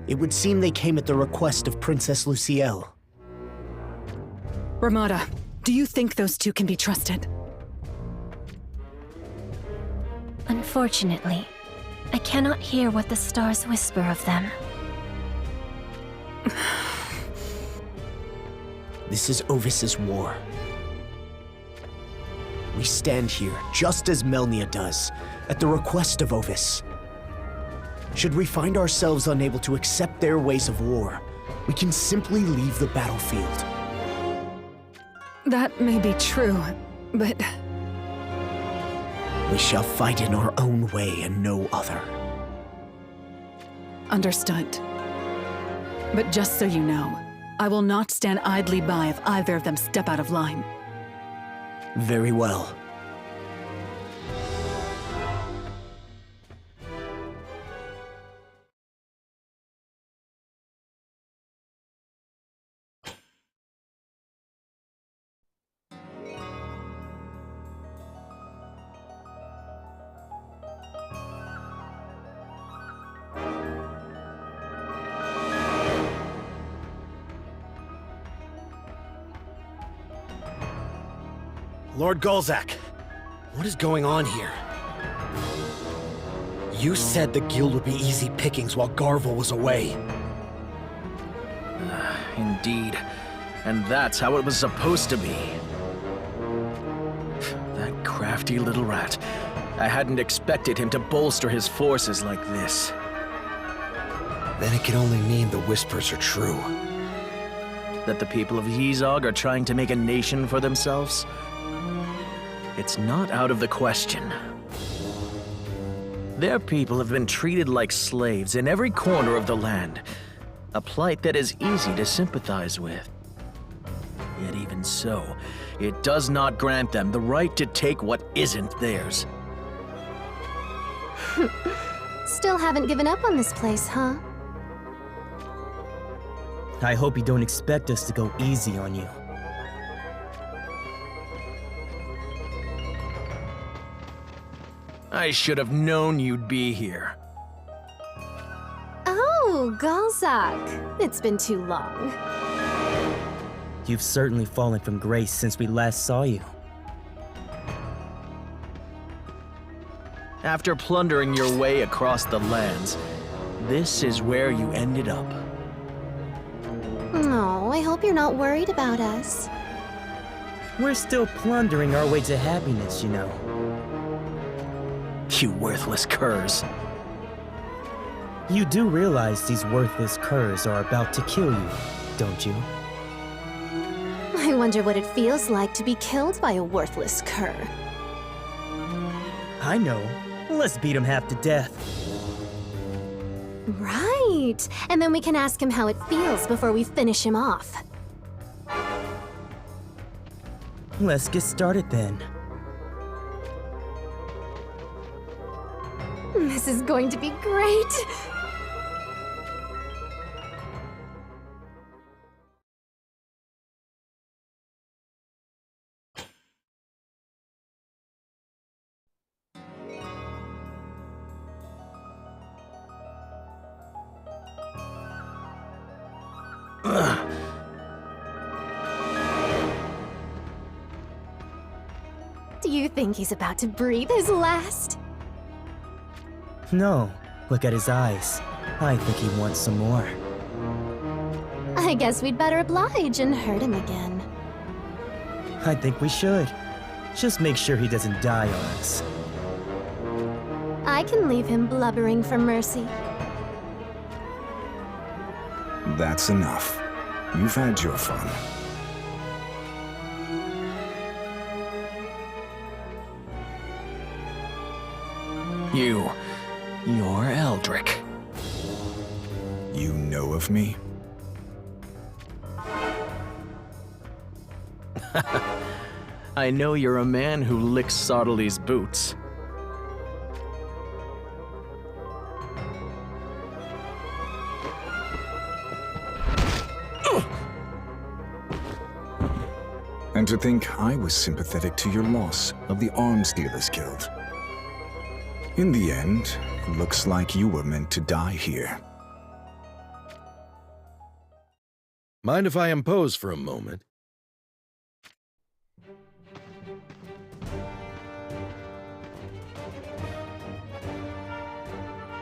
K: It would seem they came at the request of Princess Lucielle.
B: Ramada, do you think those two can be trusted?
N: Unfortunately, I cannot hear what the stars whisper of them.
K: This is Ovis's war. We stand here, just as Melnia does, at the request of Ovis. Should we find ourselves unable to accept their ways of war, we can simply leave the battlefield.
B: That may be true, but...
K: We shall fight in our own way and no other.
B: Understood. But just so you know, I will not stand idly by if either of them step out of line.
K: Very well.
J: Lord Golzak, what is going on here? You said the guild would be easy pickings while Garvel was away.
G: Indeed. And that's how it was supposed to be. That crafty little rat. I hadn't expected him to bolster his forces like this.
J: Then it can only mean the whispers are true.
G: That the people of Yizog are trying to make a nation for themselves? It's not out of the question. Their people have been treated like slaves in every corner of the land, a plight that is easy to sympathize with. Yet even so, it does not grant them the right to take what isn't theirs.
P: Still haven't given up on this place, huh?
V: I hope you don't expect us to go easy on you.
G: I should have known you'd be here.
P: Oh, Golzak. It's been too long.
V: You've certainly fallen from grace since we last saw you.
G: After plundering your way across the lands, this is where you ended up.
P: Oh, I hope you're not worried about us.
K: We're still plundering our way to happiness, you know.
G: You worthless curs.
K: You do realize these worthless curs are about to kill you, don't you?
N: I wonder what it feels like to be killed by a worthless cur.
K: I know. Let's beat him half to death.
N: Right. And then we can ask him how it feels before we finish him off.
K: Let's get started then.
N: This is going to be great. Do you think he's about to breathe his last?
K: No, look at his eyes. I think he wants some more.
N: I guess we'd better oblige and hurt him again.
K: I think we should. Just make sure he doesn't die on us.
N: I can leave him blubbering for mercy.
H: That's enough. You've had your fun.
G: You're Eldrick.
H: You know of me?
G: I know you're a man who licks Sottely's boots.
H: And to think I was sympathetic to your loss of the Arms Dealers Guild. In the end, looks like you were meant to die here.
Q: Mind if I impose for a moment?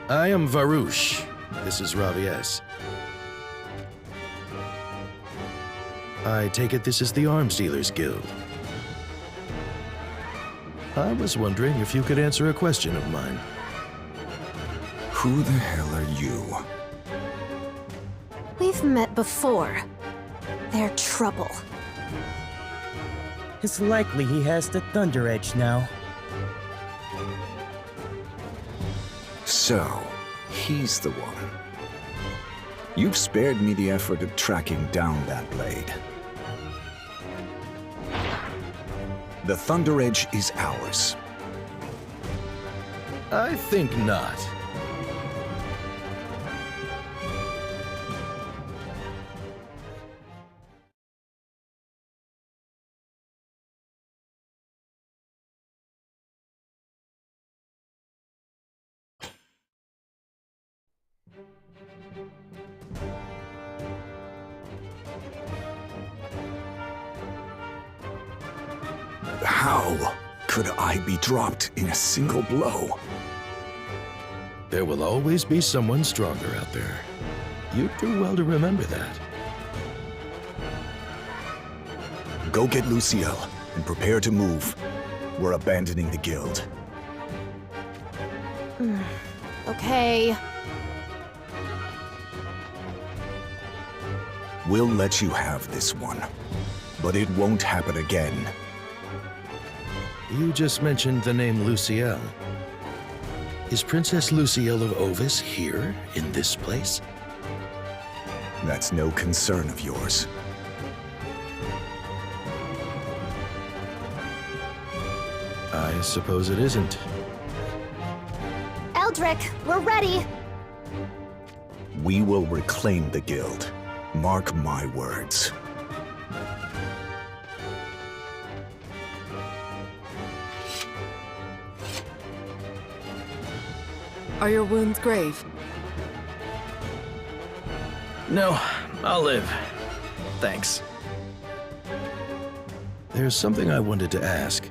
Q: I am Varouche. This is Ravies. I take it this is the Arms Dealers Guild. I was wondering if you could answer a question of mine.
H: Who the hell are you?
N: We've met before. They're trouble.
K: It's likely he has the Thunder Edge now.
H: So, he's the one. You've spared me the effort of tracking down that blade. The Thunder Edge is ours.
Q: I think not.
H: How could I be dropped in a single blow?
Q: There will always be someone stronger out there. You'd do well to remember that.
H: Go get Luciel and prepare to move. We're abandoning the guild.
N: Okay.
H: We'll let you have this one, but it won't happen again.
Q: You just mentioned the name Luciel. Is Princess Luciel of Ovis here, in this place?
H: That's no concern of yours.
Q: I suppose it isn't.
C: Eldrick, we're ready.
H: We will reclaim the guild. Mark my words.
F: Are your wounds grave?
G: No, I'll live. Thanks.
Q: There's something I wanted to ask.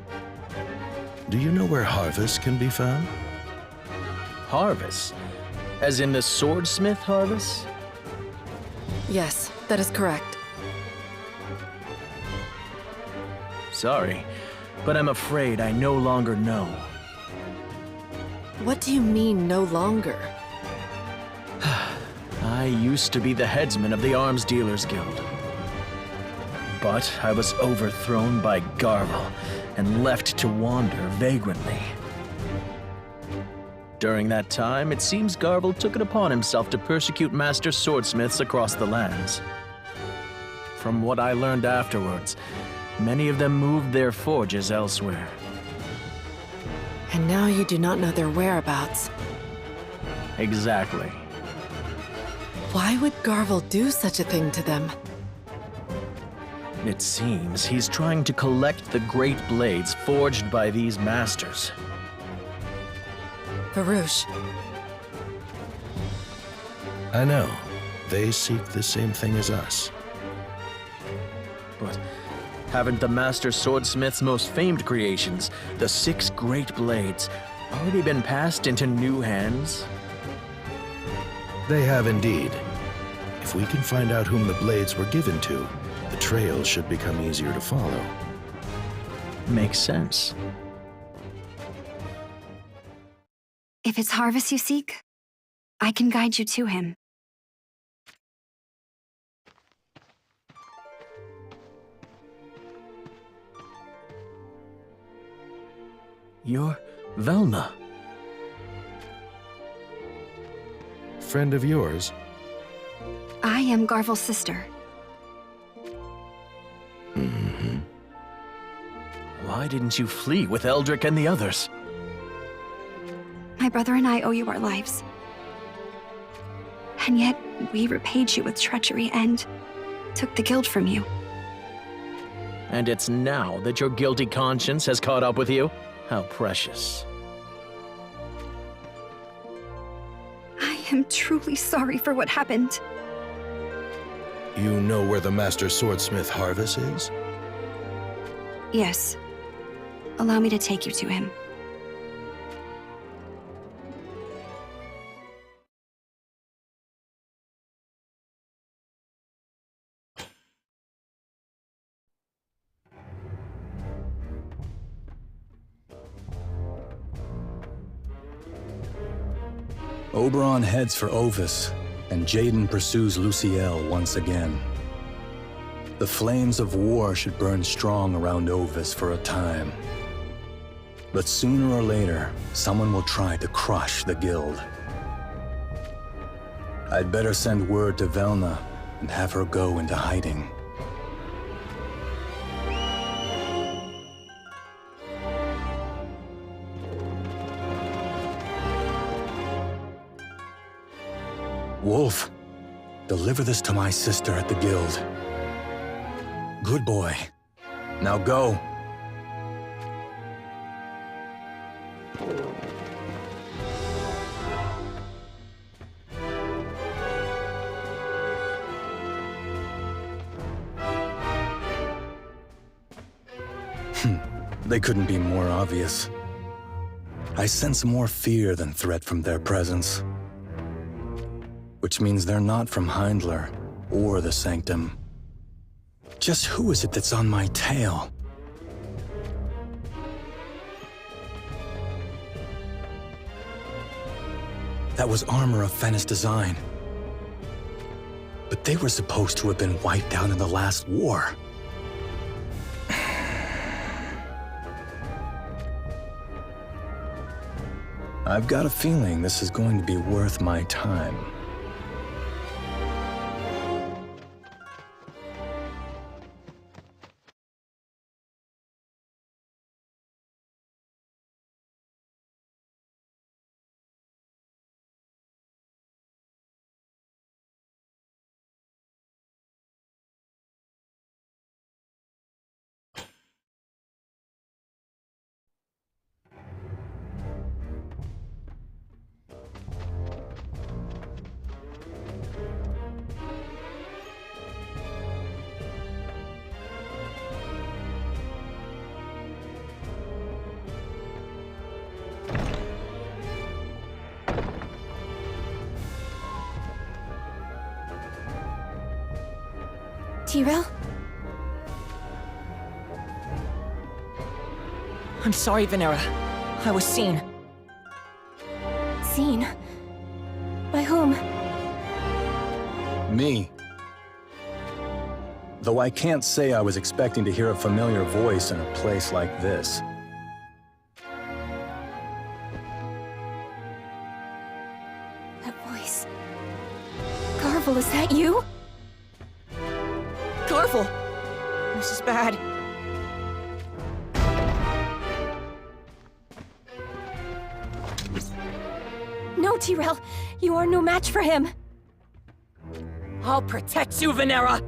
Q: Do you know where Harvest can be found?
G: Harvest? As in the swordsmith Harvest?
F: Yes, that is correct.
G: Sorry, but I'm afraid I no longer know.
F: What do you mean, no longer?
G: I used to be the headsman of the Arms Dealers Guild. But I was overthrown by Garvel and left to wander vagrantly. During that time, it seems Garvel took it upon himself to persecute master swordsmiths across the lands. From what I learned afterwards, many of them moved their forges elsewhere.
F: And now you do not know their whereabouts.
G: Exactly.
F: Why would Garvel do such a thing to them?
G: It seems he's trying to collect the great blades forged by these masters.
F: Farouche.
Q: I know. They seek the same thing as us.
G: But haven't the master swordsmith's most famed creations, the 6 great blades, already been passed into new hands?
Q: They have indeed. If we can find out whom the blades were given to, the trail should become easier to follow.
G: Makes sense.
I: If it's Harvest you seek, I can guide you to him.
G: You're Velna.
Q: Friend of yours?
I: I am Garvel's sister.
G: Mm-hmm. Why didn't you flee with Eldrick and the others?
I: My brother and I owe you our lives. And yet, we repaid you with treachery and took the guild from you.
G: And it's now that your guilty conscience has caught up with you? How precious.
I: I am truly sorry for what happened.
Q: You know where the master swordsmith Harvest is?
I: Yes. Allow me to take you to him.
T: Oberon heads for Ovis, and Jaden pursues Luciel once again. The flames of war should burn strong around Ovis for a time. But sooner or later, someone will try to crush the guild. I'd better send word to Velna and have her go into hiding. Wolf, deliver this to my sister at the guild. Good boy. Now go. They couldn't be more obvious. I sense more fear than threat from their presence. Which means they're not from Heindler or the Sanctum. Just who is it that's on my tail? That was armor of Fennis design. But they were supposed to have been wiped out in the last war. I've got a feeling this is going to be worth my time.
I: Tyrell?
F: I'm sorry, Venera. I was seen.
M: Seen? By whom?
T: Me. Though I can't say I was expecting to hear a familiar voice in a place like this.
M: That voice. Garvel, is that you?
F: Garvel! This is bad.
M: No, Tyrell. You are no match for him.
F: I'll protect you, Venera!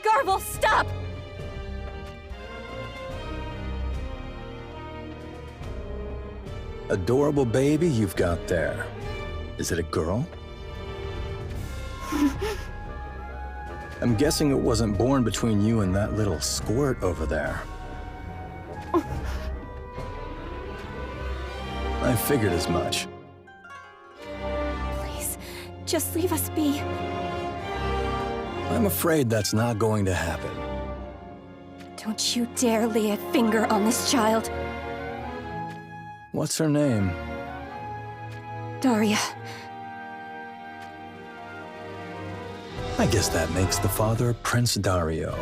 M: Garvel, stop!
T: Adorable baby you've got there. Is it a girl? I'm guessing it wasn't born between you and that little squirt over there. I figured as much.
M: Please, just leave us be.
T: I'm afraid that's not going to happen.
M: Don't you dare lay a finger on this child.
T: What's her name?
M: Daria.
T: I guess that makes the father Prince Dario.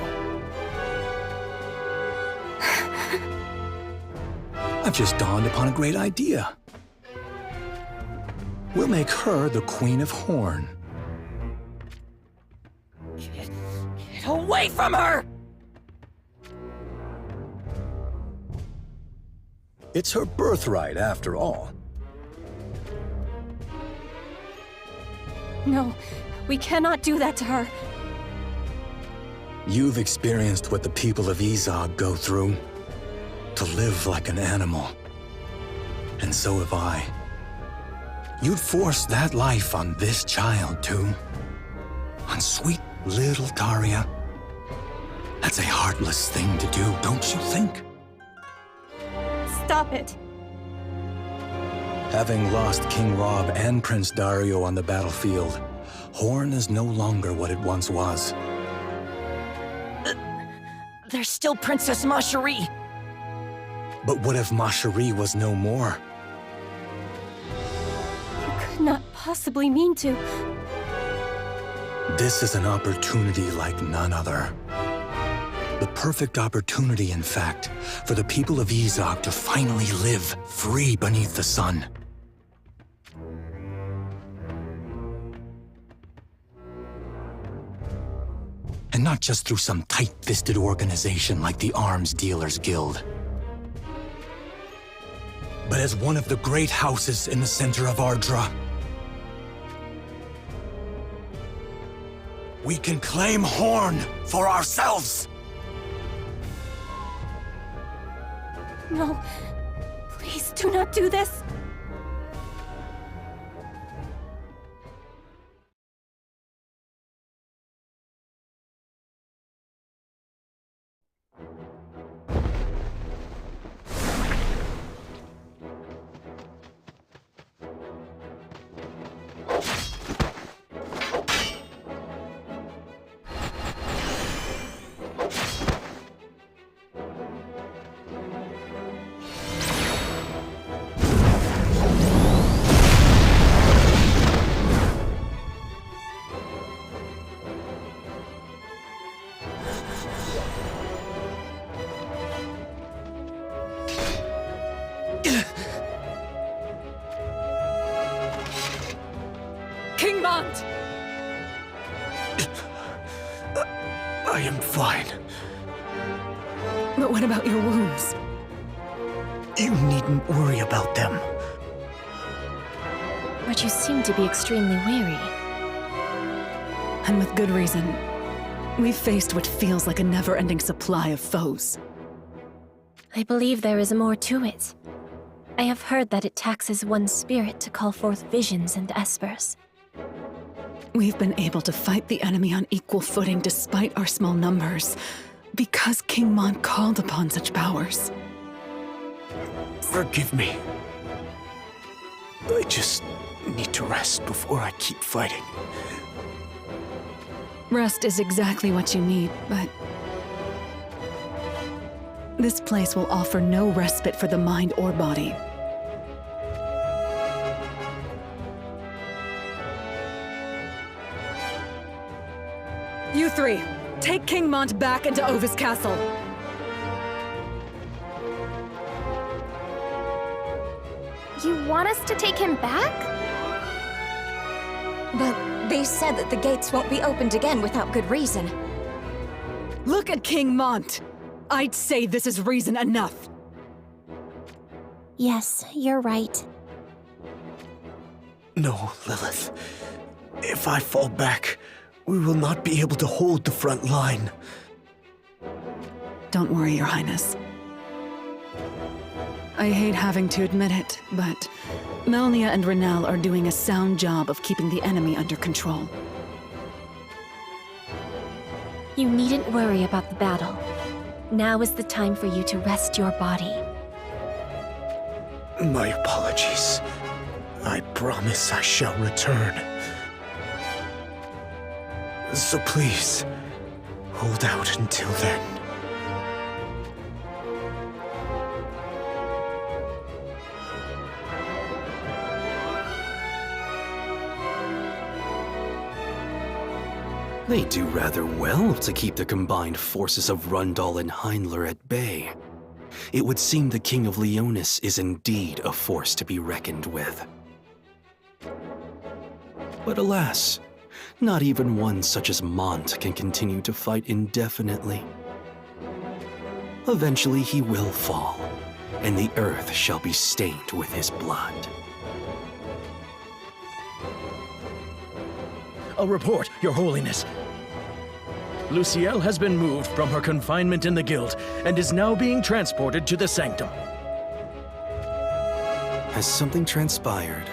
T: I've just dawned upon a great idea. We'll make her the Queen of Horn.
F: Get away from her!
T: It's her birthright, after all.
M: No, we cannot do that to her.
T: You've experienced what the people of Izog go through. To live like an animal. And so have I. You'd force that life on this child, too. On sweet little Daria. That's a heartless thing to do, don't you think?
M: Stop it.
T: Having lost King Rob and Prince Dario on the battlefield, Horn is no longer what it once was.
F: There's still Princess Macherie.
T: But what if Macherie was no more?
M: You could not possibly mean to.
T: This is an opportunity like none other. The perfect opportunity, in fact, for the people of Izog to finally live free beneath the sun. And not just through some tight-fisted organization like the Arms Dealers Guild, but as one of the great houses in the center of Ardra. We can claim Horn for ourselves!
M: No, please do not do this.
K: I am fine.
F: But what about your wounds?
K: You needn't worry about them.
N: But you seem to be extremely weary.
B: And with good reason. We've faced what feels like a never-ending supply of foes.
N: I believe there is more to it. I have heard that it taxes one's spirit to call forth visions and espers.
B: We've been able to fight the enemy on equal footing despite our small numbers, because King Mon called upon such powers.
K: Forgive me. I just need to rest before I keep fighting.
B: Rest is exactly what you need, but this place will offer no respite for the mind or body. You three, take King Mont back into Ovis Castle.
P: You want us to take him back?
M: But they said that the gates won't be opened again without good reason.
B: Look at King Mont! I'd say this is reason enough.
C: Yes, you're right.
K: No, Lilith. If I fall back, we will not be able to hold the front line.
B: Don't worry, Your Highness. I hate having to admit it, but Melnia and Renal are doing a sound job of keeping the enemy under control.
N: You needn't worry about the battle. Now is the time for you to rest your body.
K: My apologies. I promise I shall return. So please, hold out until then.
A: They do rather well to keep the combined forces of Rundal and Heinler at bay. It would seem the King of Leonis is indeed a force to be reckoned with. But alas, not even one such as Mont can continue to fight indefinitely. Eventually he will fall, and the earth shall be stained with his blood.
G: A report, Your Holiness. Luciel has been moved from her confinement in the Guild and is now being transported to the Sanctum.
A: Has something transpired?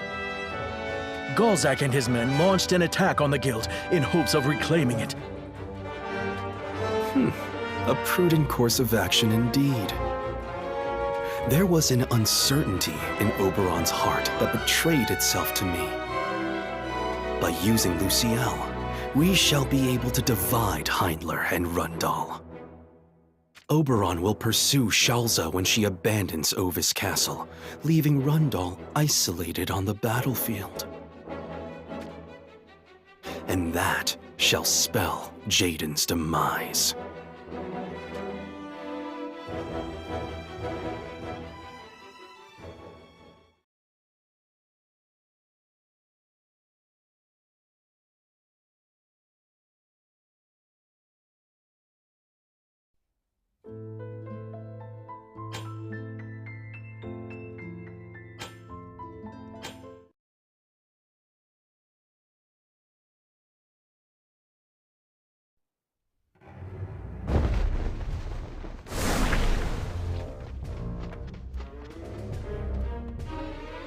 G: Golzak and his men launched an attack on the Guild in hopes of reclaiming it.
A: A prudent course of action indeed. There was an uncertainty in Oberon's heart that betrayed itself to me. By using Luciel, we shall be able to divide Heinler and Rundal. Oberon will pursue Shalza when she abandons Ovis Castle, leaving Rundal isolated on the battlefield. And that shall spell Jaden's demise.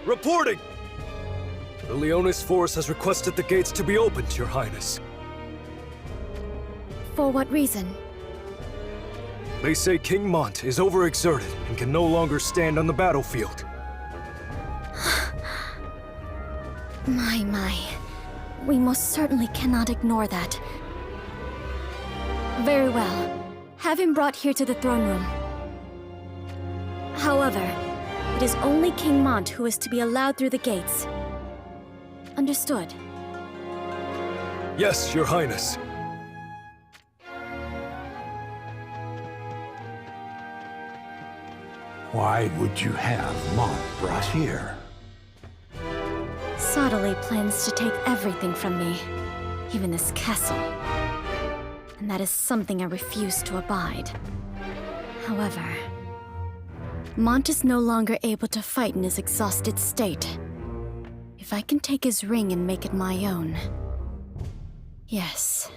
U: Reporting! The Leonis force has requested the gates to be opened, Your Highness.
M: For what reason?
U: They say King Mont is overexerted and can no longer stand on the battlefield.
M: My. We most certainly cannot ignore that. Very well. Have him brought here to the throne room. However, it is only King Mont who is to be allowed through the gates. Understood.
U: Yes, Your Highness.
W: Why would you have Mont brought here?
M: Sottile plans to take everything from me, even this castle. And that is something I refuse to abide. However, Mont is no longer able to fight in his exhausted state. If I can take his ring and make it my own, yes,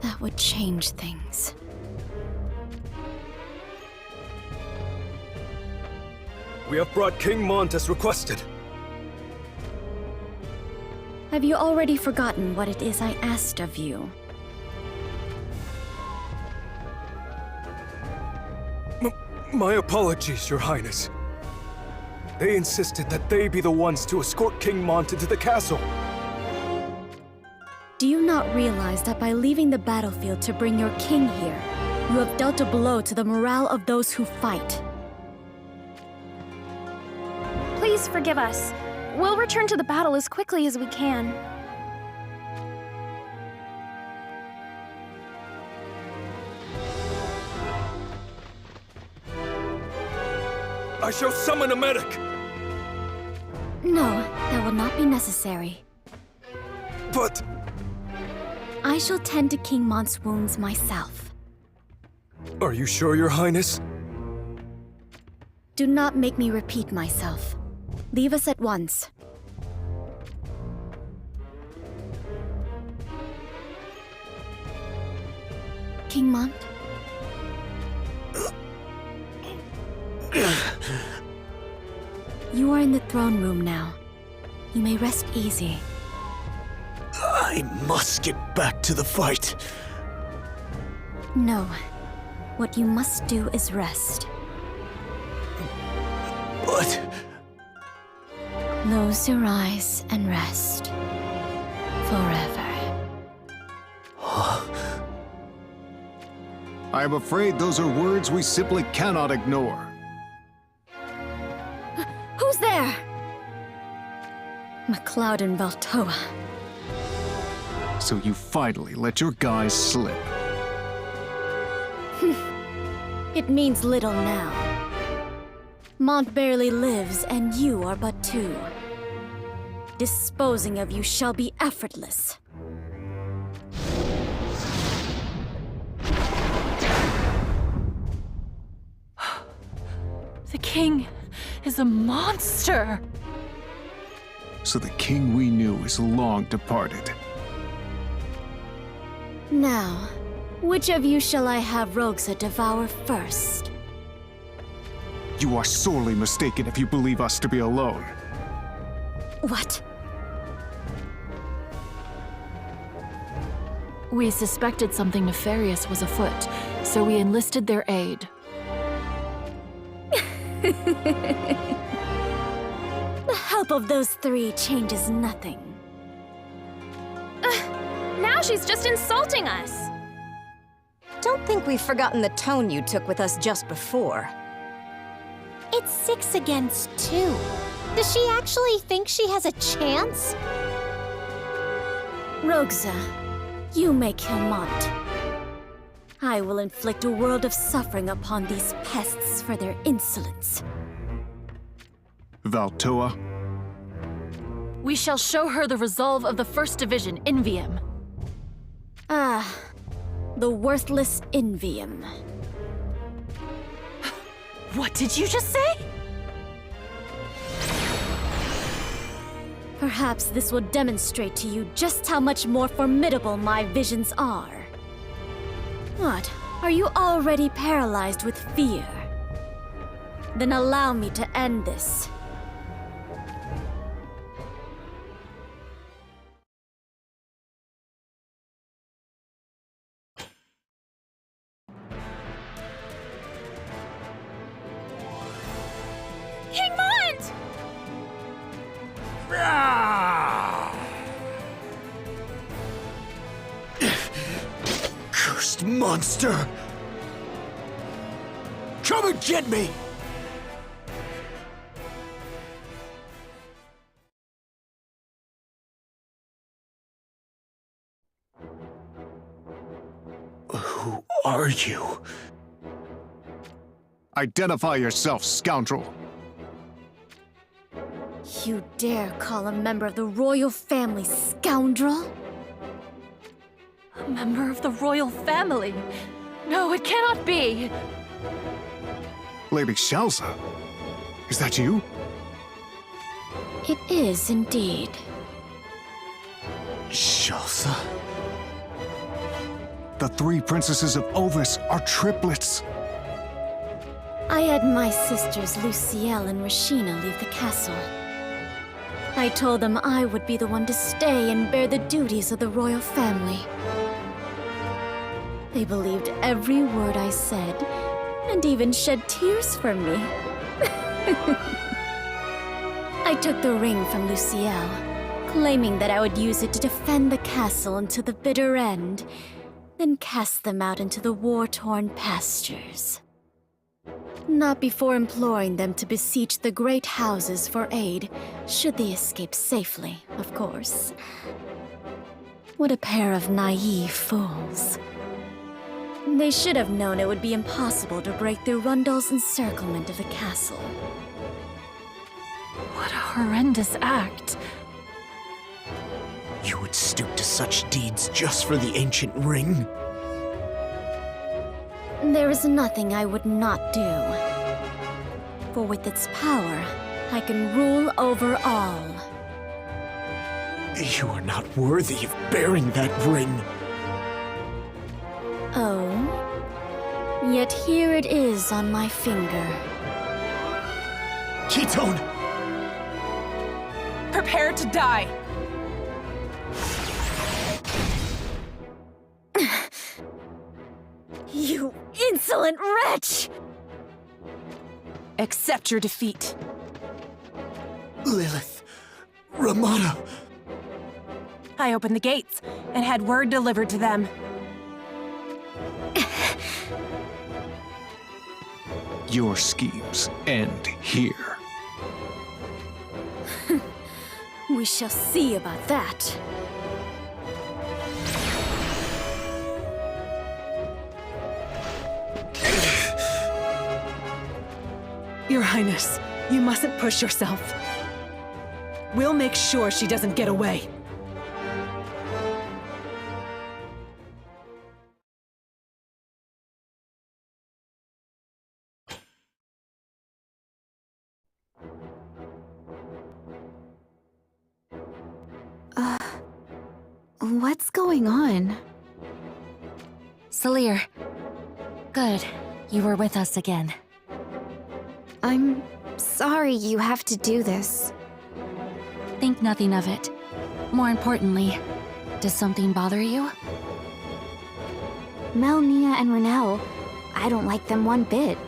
M: that would change things.
U: We have brought King Mont as requested.
M: Have you already forgotten what it is I asked of you?
U: My apologies, Your Highness. They insisted that they be the ones to escort King Mont into the castle.
M: Do you not realize that by leaving the battlefield to bring your king here, you have dealt a blow to the morale of those who fight?
N: Please forgive us. We'll return to the battle as quickly as we can.
U: I shall summon a medic!
M: No, that will not be necessary.
U: But...
M: I shall tend to King Mont's wounds myself.
U: Are you sure, Your Highness?
M: Do not make me repeat myself. Leave us at once. King Mont? You are in the throne room now. You may rest easy.
K: I must get back to the fight.
M: No. What you must do is rest.
K: But...
M: Close your eyes and rest. Forever.
D: I am afraid those are words we simply cannot ignore.
M: Who's there? MacLeod and Valtoa.
D: So you finally let your guys slip.
M: It means little now. Mont barely lives, and you are but two. Disposing of you shall be effortless.
F: The king is a monster!
D: So the king we knew is long departed.
M: Now, which of you shall I have Roxa devour first?
D: You are sorely mistaken if you believe us to be alone.
M: What?
B: We suspected something nefarious was afoot, so we enlisted their aid.
M: The help of those three changes nothing.
N: Now she's just insulting us!
E: Don't think we've forgotten the tone you took with us just before.
C: It's 6 against 2. Does she actually think she has a chance?
M: Roxa, you may kill Mont. I will inflict a world of suffering upon these pests for their insolence.
D: Valtoa?
B: We shall show her the resolve of the First Division, Envium.
M: Ah, the worthless Envium.
B: What did you just say?
M: Perhaps this will demonstrate to you just how much more formidable my visions are. What? Are you already paralyzed with fear? Then allow me to end this.
N: King Mont!
K: Cursed monster! Come and get me! Who are you?
D: Identify yourself, scoundrel!
M: You dare call a member of the royal family scoundrel?
B: A member of the royal family? No, it cannot be!
D: Lady Shalza, is that you?
M: It is indeed.
K: Shalza?
D: The 3 princesses of Ovis are triplets!
M: I had my sisters Lucielle and Rashina leave the castle. I told them I would be the one to stay and bear the duties of the royal family. They believed every word I said, and even shed tears for me. I took the ring from Luciel, claiming that I would use it to defend the castle until the bitter end, then cast them out into the war-torn pastures. Not before imploring them to beseech the great houses for aid, should they escape safely, of course. What a pair of naive fools. They should have known it would be impossible to break through Rundal's encirclement of the castle.
O: What a horrendous act.
K: You would stoop to such deeds just for the ancient ring?
M: There is nothing I would not do. For with its power, I can rule over all.
K: You are not worthy of bearing that ring.
M: Oh? Yet here it is on my finger.
K: Ketone!
O: Prepare to die!
M: You insolent wretch!
O: Accept your defeat.
K: Lilith, Ramada.
O: I opened the gates and had word delivered to them.
D: Your schemes end here.
M: We shall see about that.
O: Your Highness, you mustn't push yourself. We'll make sure she doesn't get away.
I: What's going on?
R: Salir. Good. You were with us again.
I: I'm sorry you have to do this.
R: Think nothing of it. More importantly, does something bother you?
C: Mel, Nia, and Renelle. I don't like them one bit.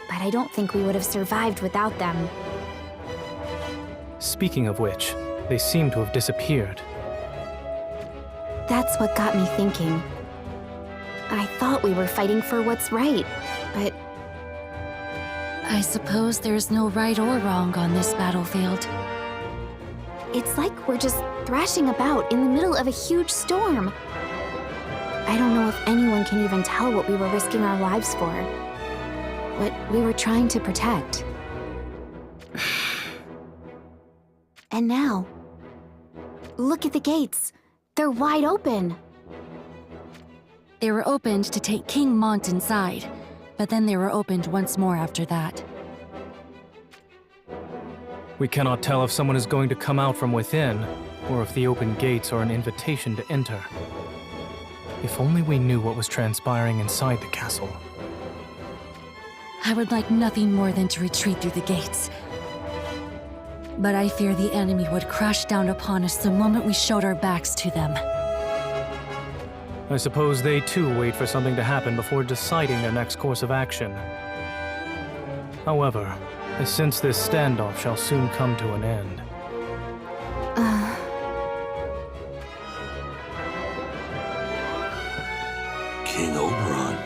C: But I don't think we would have survived without them.
S: Speaking of which, they seem to have disappeared.
C: That's what got me thinking. I thought we were fighting for what's right, but...
R: I suppose there's no right or wrong on this battlefield.
C: It's like we're just thrashing about in the middle of a huge storm. I don't know if anyone can even tell what we were risking our lives for. What we were trying to protect. And now, look at the gates. They're wide open.
R: They were opened to take King Mont inside, but then they were opened once more after that.
S: We cannot tell if someone is going to come out from within, or if the open gates are an invitation to enter. If only we knew what was transpiring inside the castle.
R: I would like nothing more than to retreat through the gates. But I fear the enemy would crash down upon us the moment we showed our backs to them.
S: I suppose they too wait for something to happen before deciding their next course of action. However, I sense this standoff shall soon come to an end.
X: King Oberon.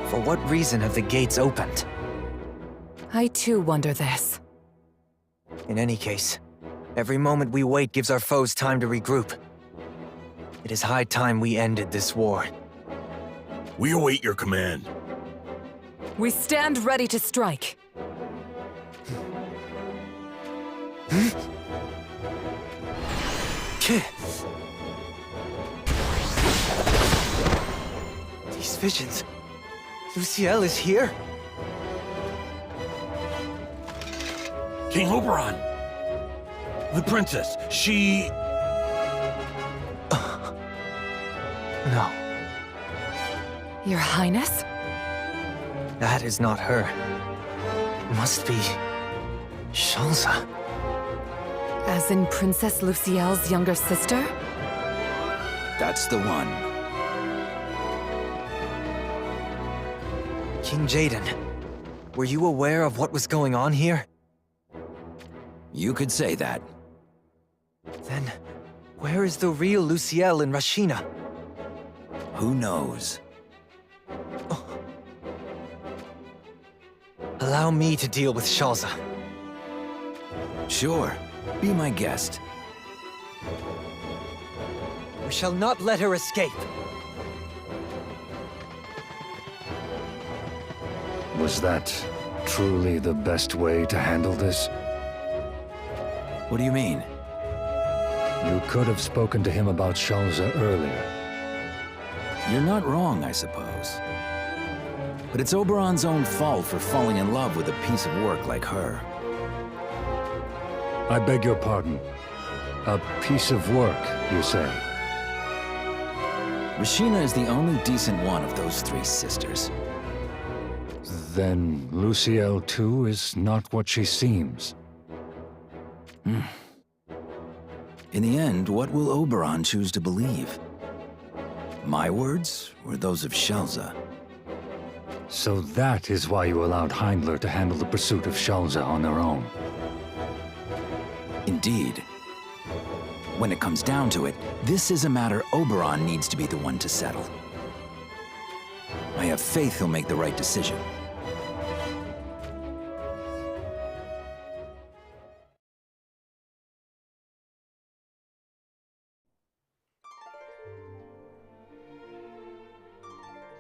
Y: For what reason have the gates opened?
O: I too wonder this.
Y: In any case, every moment we wait gives our foes time to regroup. It is high time we ended this war.
X: We await your command.
O: We stand ready to strike.
Y: These visions... Luciel is here?
X: King Oberon! The princess, she...
Y: No.
O: Your Highness?
Y: That is not her. It must be... Shalza.
O: As in Princess Luciel's younger sister?
W: That's the one.
Y: King Jaden, were you aware of what was going on here?
H: You could say that.
Y: Then, where is the real Luciel and Rashina?
H: Who knows?
Y: Allow me to deal with Shalza.
H: Sure. Be my guest.
Y: We shall not let her escape.
W: Was that truly the best way to handle this?
H: What do you mean?
W: You could have spoken to him about Shalza earlier.
H: You're not wrong, I suppose. But it's Oberon's own fault for falling in love with a piece of work like her.
W: I beg your pardon. A piece of work, you say?
H: Rashina is the only decent one of those three sisters.
W: Then Luciel, too, is not what she seems.
H: In the end, what will Oberon choose to believe? My words, or those of Shalza?
W: So that is why you allowed Heindler to handle the pursuit of Shalza on their own.
H: Indeed. When it comes down to it, this is a matter Oberon needs to be the one to settle. I have faith he'll make the right decision.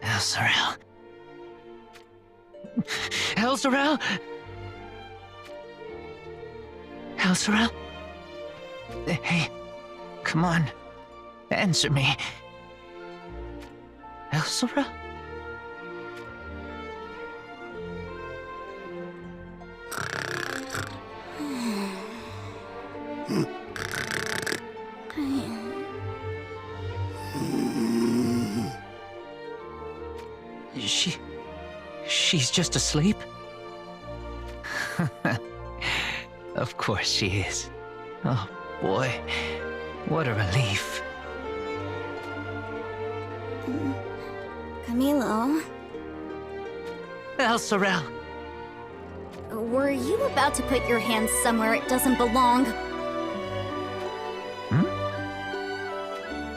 J: Elzarel. Elzarel? Elzarel? Hey, come on. Answer me. Elzarel? She's just asleep? Of course she is. Oh boy, what a relief.
M: Camilo?
J: Elzarel!
M: Were you about to put your hand somewhere it doesn't belong?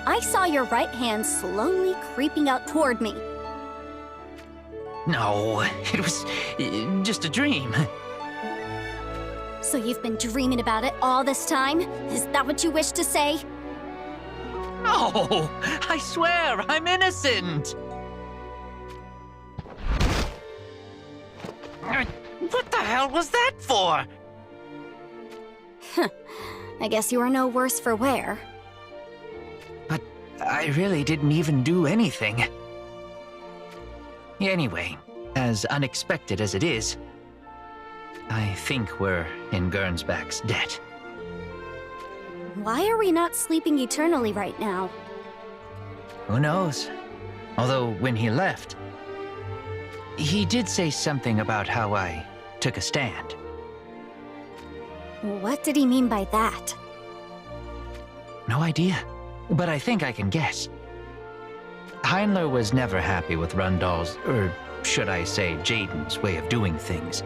M: I saw your right hand slowly creeping out toward me.
J: No, it was just a dream.
M: So you've been dreaming about it all this time? Is that what you wish to say?
J: No! I swear, I'm innocent! What the hell was that for?
M: I guess you are no worse for wear.
J: But I really didn't even do anything. Anyway, as unexpected as it is, I think we're in Gernsback's debt.
M: Why are we not sleeping eternally right now?
J: Who knows? Although, when he left, he did say something about how I took a stand.
M: What did he mean by that?
J: No idea, but I think I can guess. Heindler was never happy with Rundal's, or should I say Jaden's, way of doing things.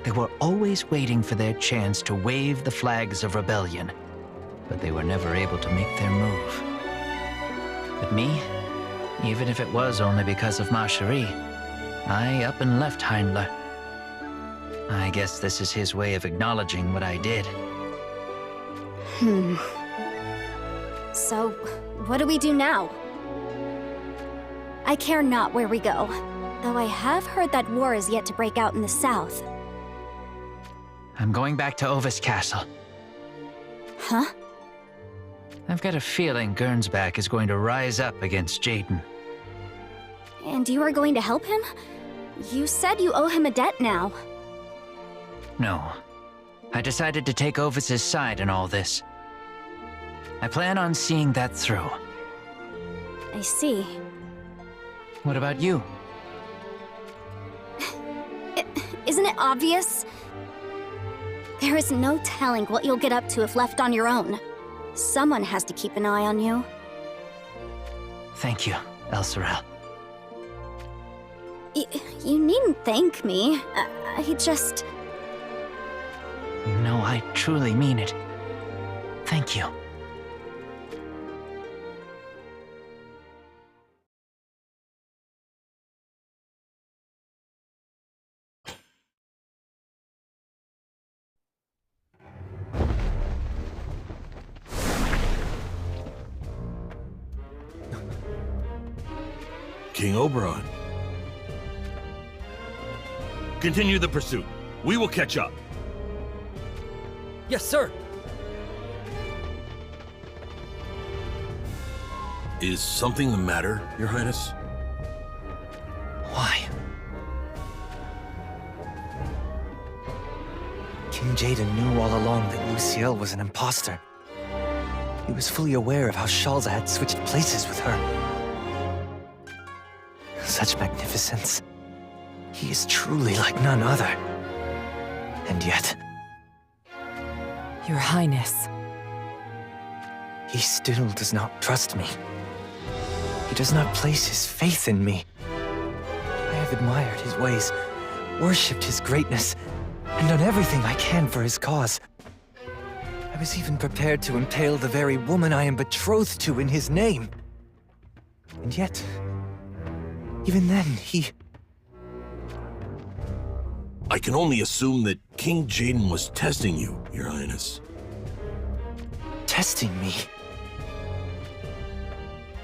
J: They were always waiting for their chance to wave the flags of rebellion, but they were never able to make their move. But me, even if it was only because of Ma Cherie, I up and left Heindler. I guess this is his way of acknowledging what I did.
M: So, what do we do now? I care not where we go, though I have heard that war is yet to break out in the south.
J: I'm going back to Ovis Castle.
M: Huh?
J: I've got a feeling Gernsback is going to rise up against Jaden.
M: And you are going to help him? You said you owe him a debt now.
J: No. I decided to take Ovis's side in all this. I plan on seeing that through.
M: I see.
J: What about you?
M: Isn't it obvious? There is no telling what you'll get up to if left on your own. Someone has to keep an eye on you.
J: Thank you, Elzarel.
M: You needn't thank me. I just...
J: No, I truly mean it. Thank you.
X: King Oberon. Continue the pursuit. We will catch up.
U: Yes, sir.
X: Is something the matter, Your Highness?
Y: Why? King Jaden knew all along that Luciel was an imposter. He was fully aware of how Shalza had switched places with her. Such magnificence. He is truly like none other. And yet...
F: Your Highness.
Y: He still does not trust me. He does not place his faith in me. I have admired his ways, worshipped his greatness, and done everything I can for his cause. I was even prepared to impale the very woman I am betrothed to in his name. And yet, even then, he...
X: I can only assume that King Jaden was testing you, Your Highness.
Y: Testing me?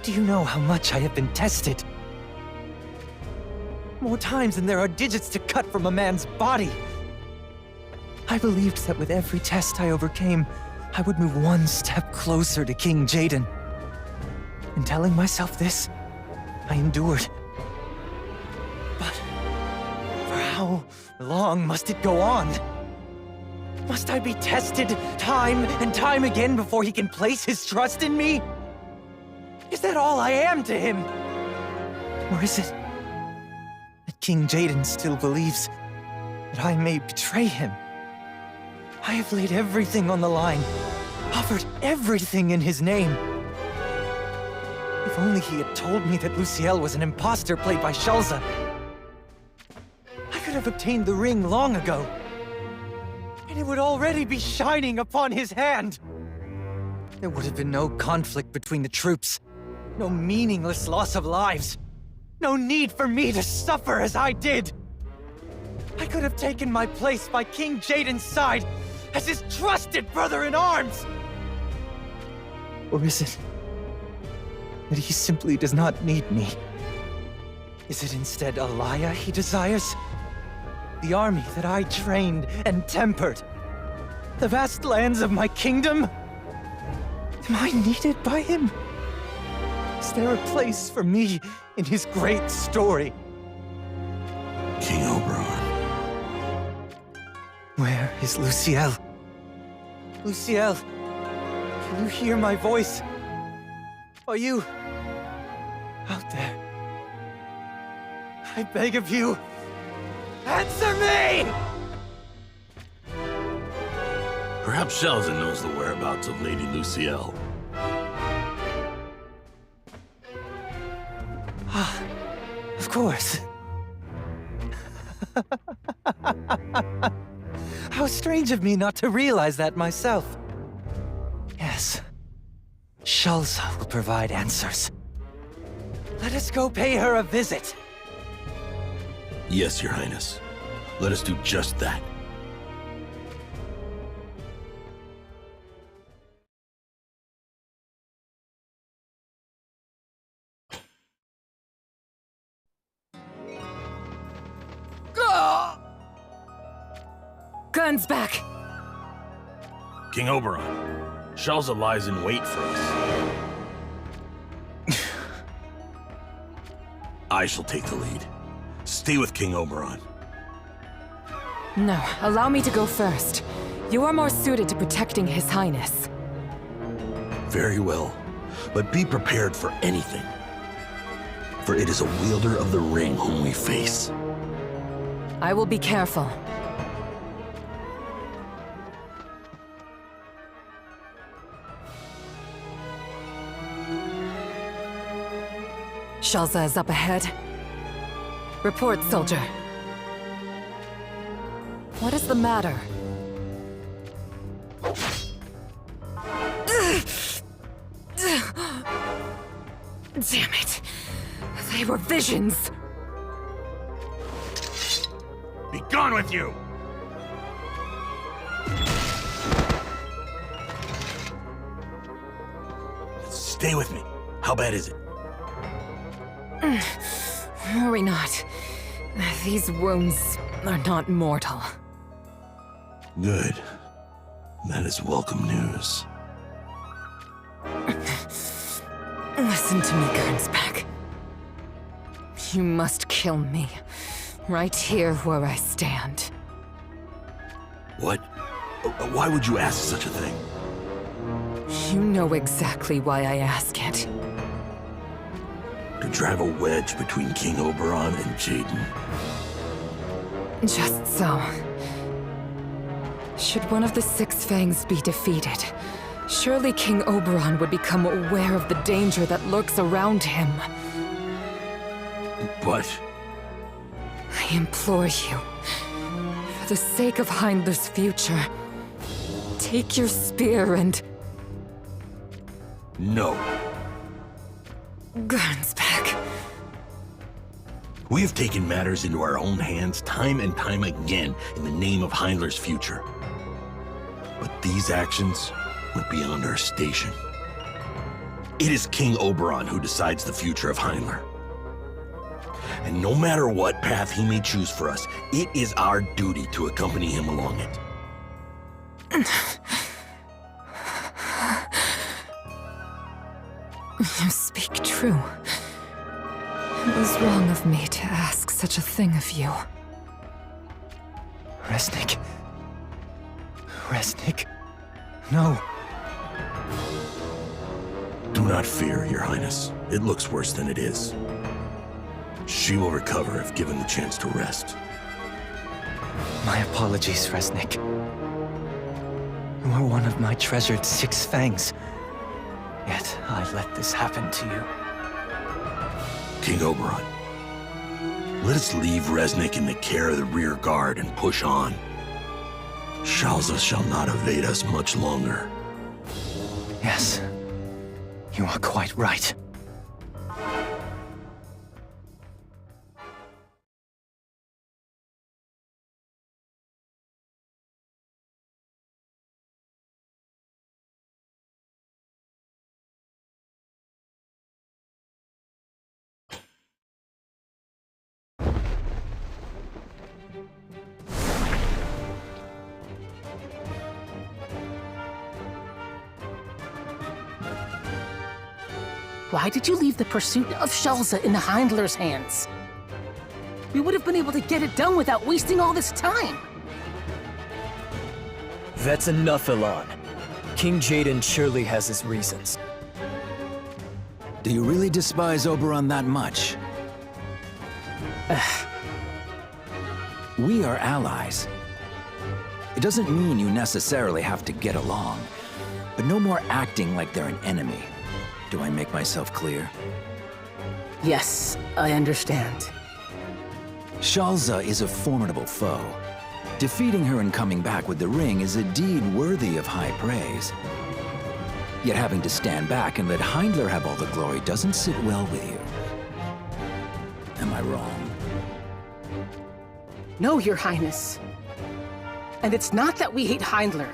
Y: Do you know how much I have been tested? More times than there are digits to cut from a man's body. I believed that with every test I overcame, I would move one step closer to King Jaden. In telling myself this, I endured. But for how long must it go on? Must I be tested time and time again before he can place his trust in me? Is that all I am to him? Or is it that King Jaden still believes that I may betray him? I have laid everything on the line, offered everything in his name. If only he had told me that Luciel was an imposter played by Shalza, I could have obtained the ring long ago, and it would already be shining upon his hand. There would have been no conflict between the troops, no meaningless loss of lives, no need for me to suffer as I did. I could have taken my place by King Jaden's side as his trusted brother in arms. Or is it that he simply does not need me? Is it instead Alaya he desires? The army that I trained and tempered? The vast lands of my kingdom? Am I needed by him? Is there a place for me in his great story?
X: King Oberon.
Y: Where is Luciel? Luciel, can you hear my voice? Are you out there? I beg of you, answer me!
X: Perhaps Shalza knows the whereabouts of Lady Luciel.
Y: Ah, of course. How strange of me not to realize that myself. Yes, Shalza will provide answers. Let us go pay her a visit.
X: Yes, Your Highness. Let us do just that.
F: Guns back!
X: King Oberon, Shalza lies in wait for us. I shall take the lead. Stay with King Oberon.
F: No, allow me to go first. You are more suited to protecting His Highness.
X: Very well, but be prepared for anything. For it is a wielder of the ring whom we face.
F: I will be careful. Shalza is up ahead. Report, soldier. What is the matter? Damn it. They were visions.
L: Be gone with you!
X: Stay with me. How bad is it?
F: Worry not. These wounds are not mortal.
X: Good. That is welcome news.
F: Listen to me, Gernsback. You must kill me. Right here where I stand.
X: What? Why would you ask such a thing?
F: You know exactly why I ask it.
X: To drive a wedge between King Oberon and Jaden.
F: Just so. Should one of the Six Fangs be defeated, surely King Oberon would become aware of the danger that lurks around him.
X: But...
F: I implore you, for the sake of Heindler's future, take your spear and...
X: No.
F: Gernsback.
X: We have taken matters into our own hands time and time again in the name of Heindler's future. But these actions went beyond our station. It is King Oberon who decides the future of Heindler. And no matter what path he may choose for us, it is our duty to accompany him along it.
F: You speak true. It was wrong of me to ask such a thing of you.
Y: Resnick. Resnick. No.
X: Do not fear, Your Highness. It looks worse than it is. She will recover if given the chance to rest.
Y: My apologies, Resnick. You are one of my treasured Six Fangs. Yet I let this happen to you.
X: King Oberon, let us leave Resnick in the care of the rear guard and push on. Shalza shall not evade us much longer.
Y: Yes, you are quite right.
P: Why did you leave the pursuit of Shalza in Heindler's hands? We would have been able to get it done without wasting all this time.
Q: That's enough, Elan. King Jaden surely has his reasons.
H: Do you really despise Oberon that much? We are allies. It doesn't mean you necessarily have to get along, but no more acting like they're an enemy. Do I make myself clear?
P: Yes, I understand.
H: Shalza is a formidable foe. Defeating her and coming back with the ring is a deed worthy of high praise. Yet having to stand back and let Heindler have all the glory doesn't sit well with you. Am I wrong?
P: No, Your Highness. And it's not that we hate Heindler.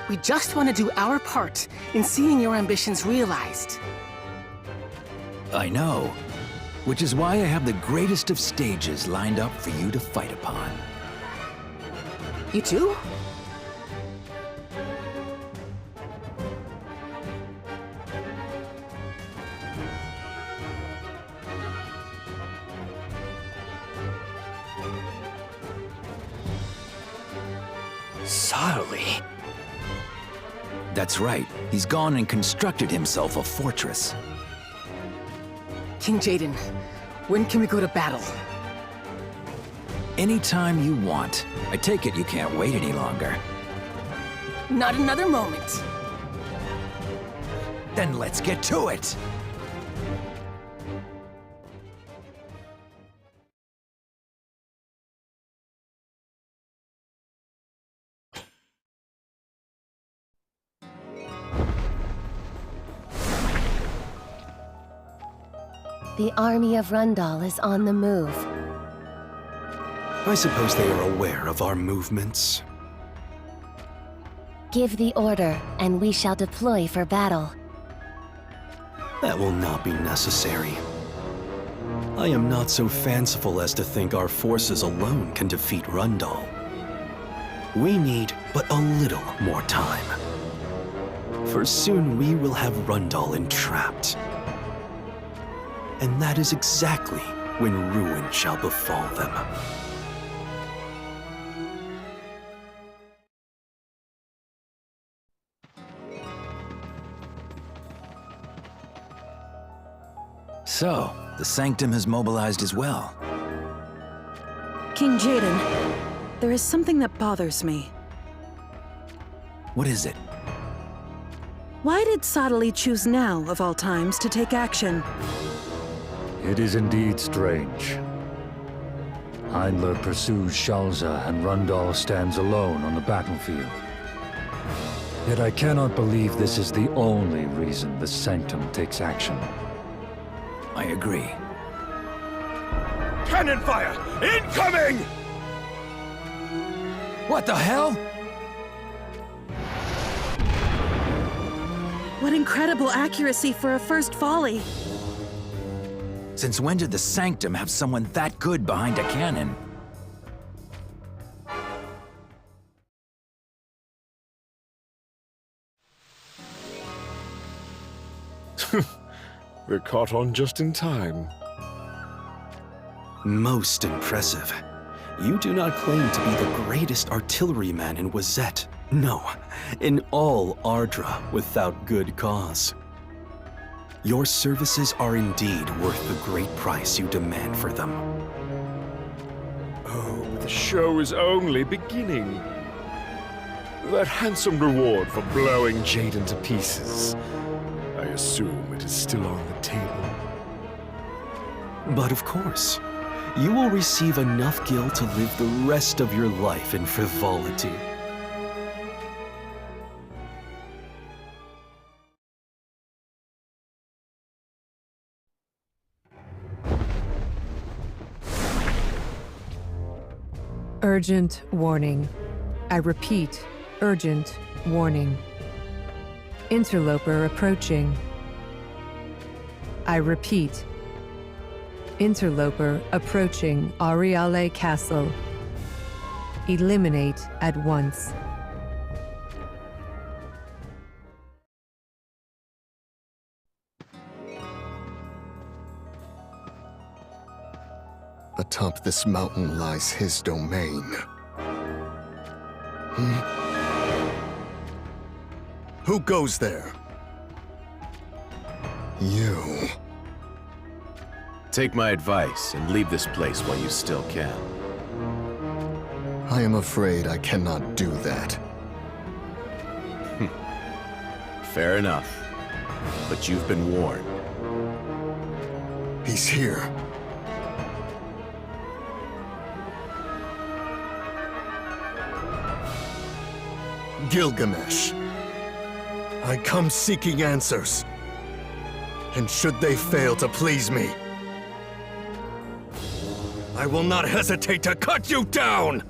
P: We just want to do our part in seeing your ambitions realized.
H: I know. Which is why I have the greatest of stages lined up for you to fight upon.
P: You do?
H: Sorry. That's right. He's gone and constructed himself a fortress.
P: King Jaden, when can we go to battle?
H: Anytime you want. I take it you can't wait any longer.
P: Not another moment.
H: Then let's get to it!
A: The army of Rundal is on the move.
K: I suppose they are aware of our movements.
A: Give the order, and we shall deploy for battle.
K: That will not be necessary. I am not so fanciful as to think our forces alone can defeat Rundal. We need but a little more time. For soon we will have Rundal entrapped. And that is exactly when ruin shall befall them.
H: So, the Sanctum has mobilized as well.
E: King Jaden, there is something that bothers me.
H: What is it?
E: Why did Sadali choose now, of all times, to take action?
W: It is indeed strange. Heinler pursues Shalza and Rundal stands alone on the battlefield. Yet I cannot believe this is the only reason the Sanctum takes action.
H: I agree.
L: Cannon fire! Incoming!
H: What the hell?
E: What incredible accuracy for a first volley!
H: Since when did the Sanctum have someone that good behind a cannon?
G: We're caught on just in time.
K: Most impressive. You do not claim to be the greatest artilleryman in Wazette. No, in all Ardra without good cause. Your services are indeed worth the great price you demand for them.
G: Oh, but the show is only beginning. That handsome reward for blowing Jaden to pieces. I assume it is still on the table.
K: But of course, you will receive enough gil to live the rest of your life in frivolity.
T: Urgent warning. I repeat, urgent warning. Interloper approaching. I repeat. Interloper approaching Ariale Castle. Eliminate at once.
V: Atop this mountain lies his domain. Who goes there? You.
Z: Take my advice and leave this place while you still can.
V: I am afraid I cannot do that.
Z: Fair enough. But you've been warned.
V: He's here. Gilgamesh. I come seeking answers. And should they fail to please me, I will not hesitate to cut you down!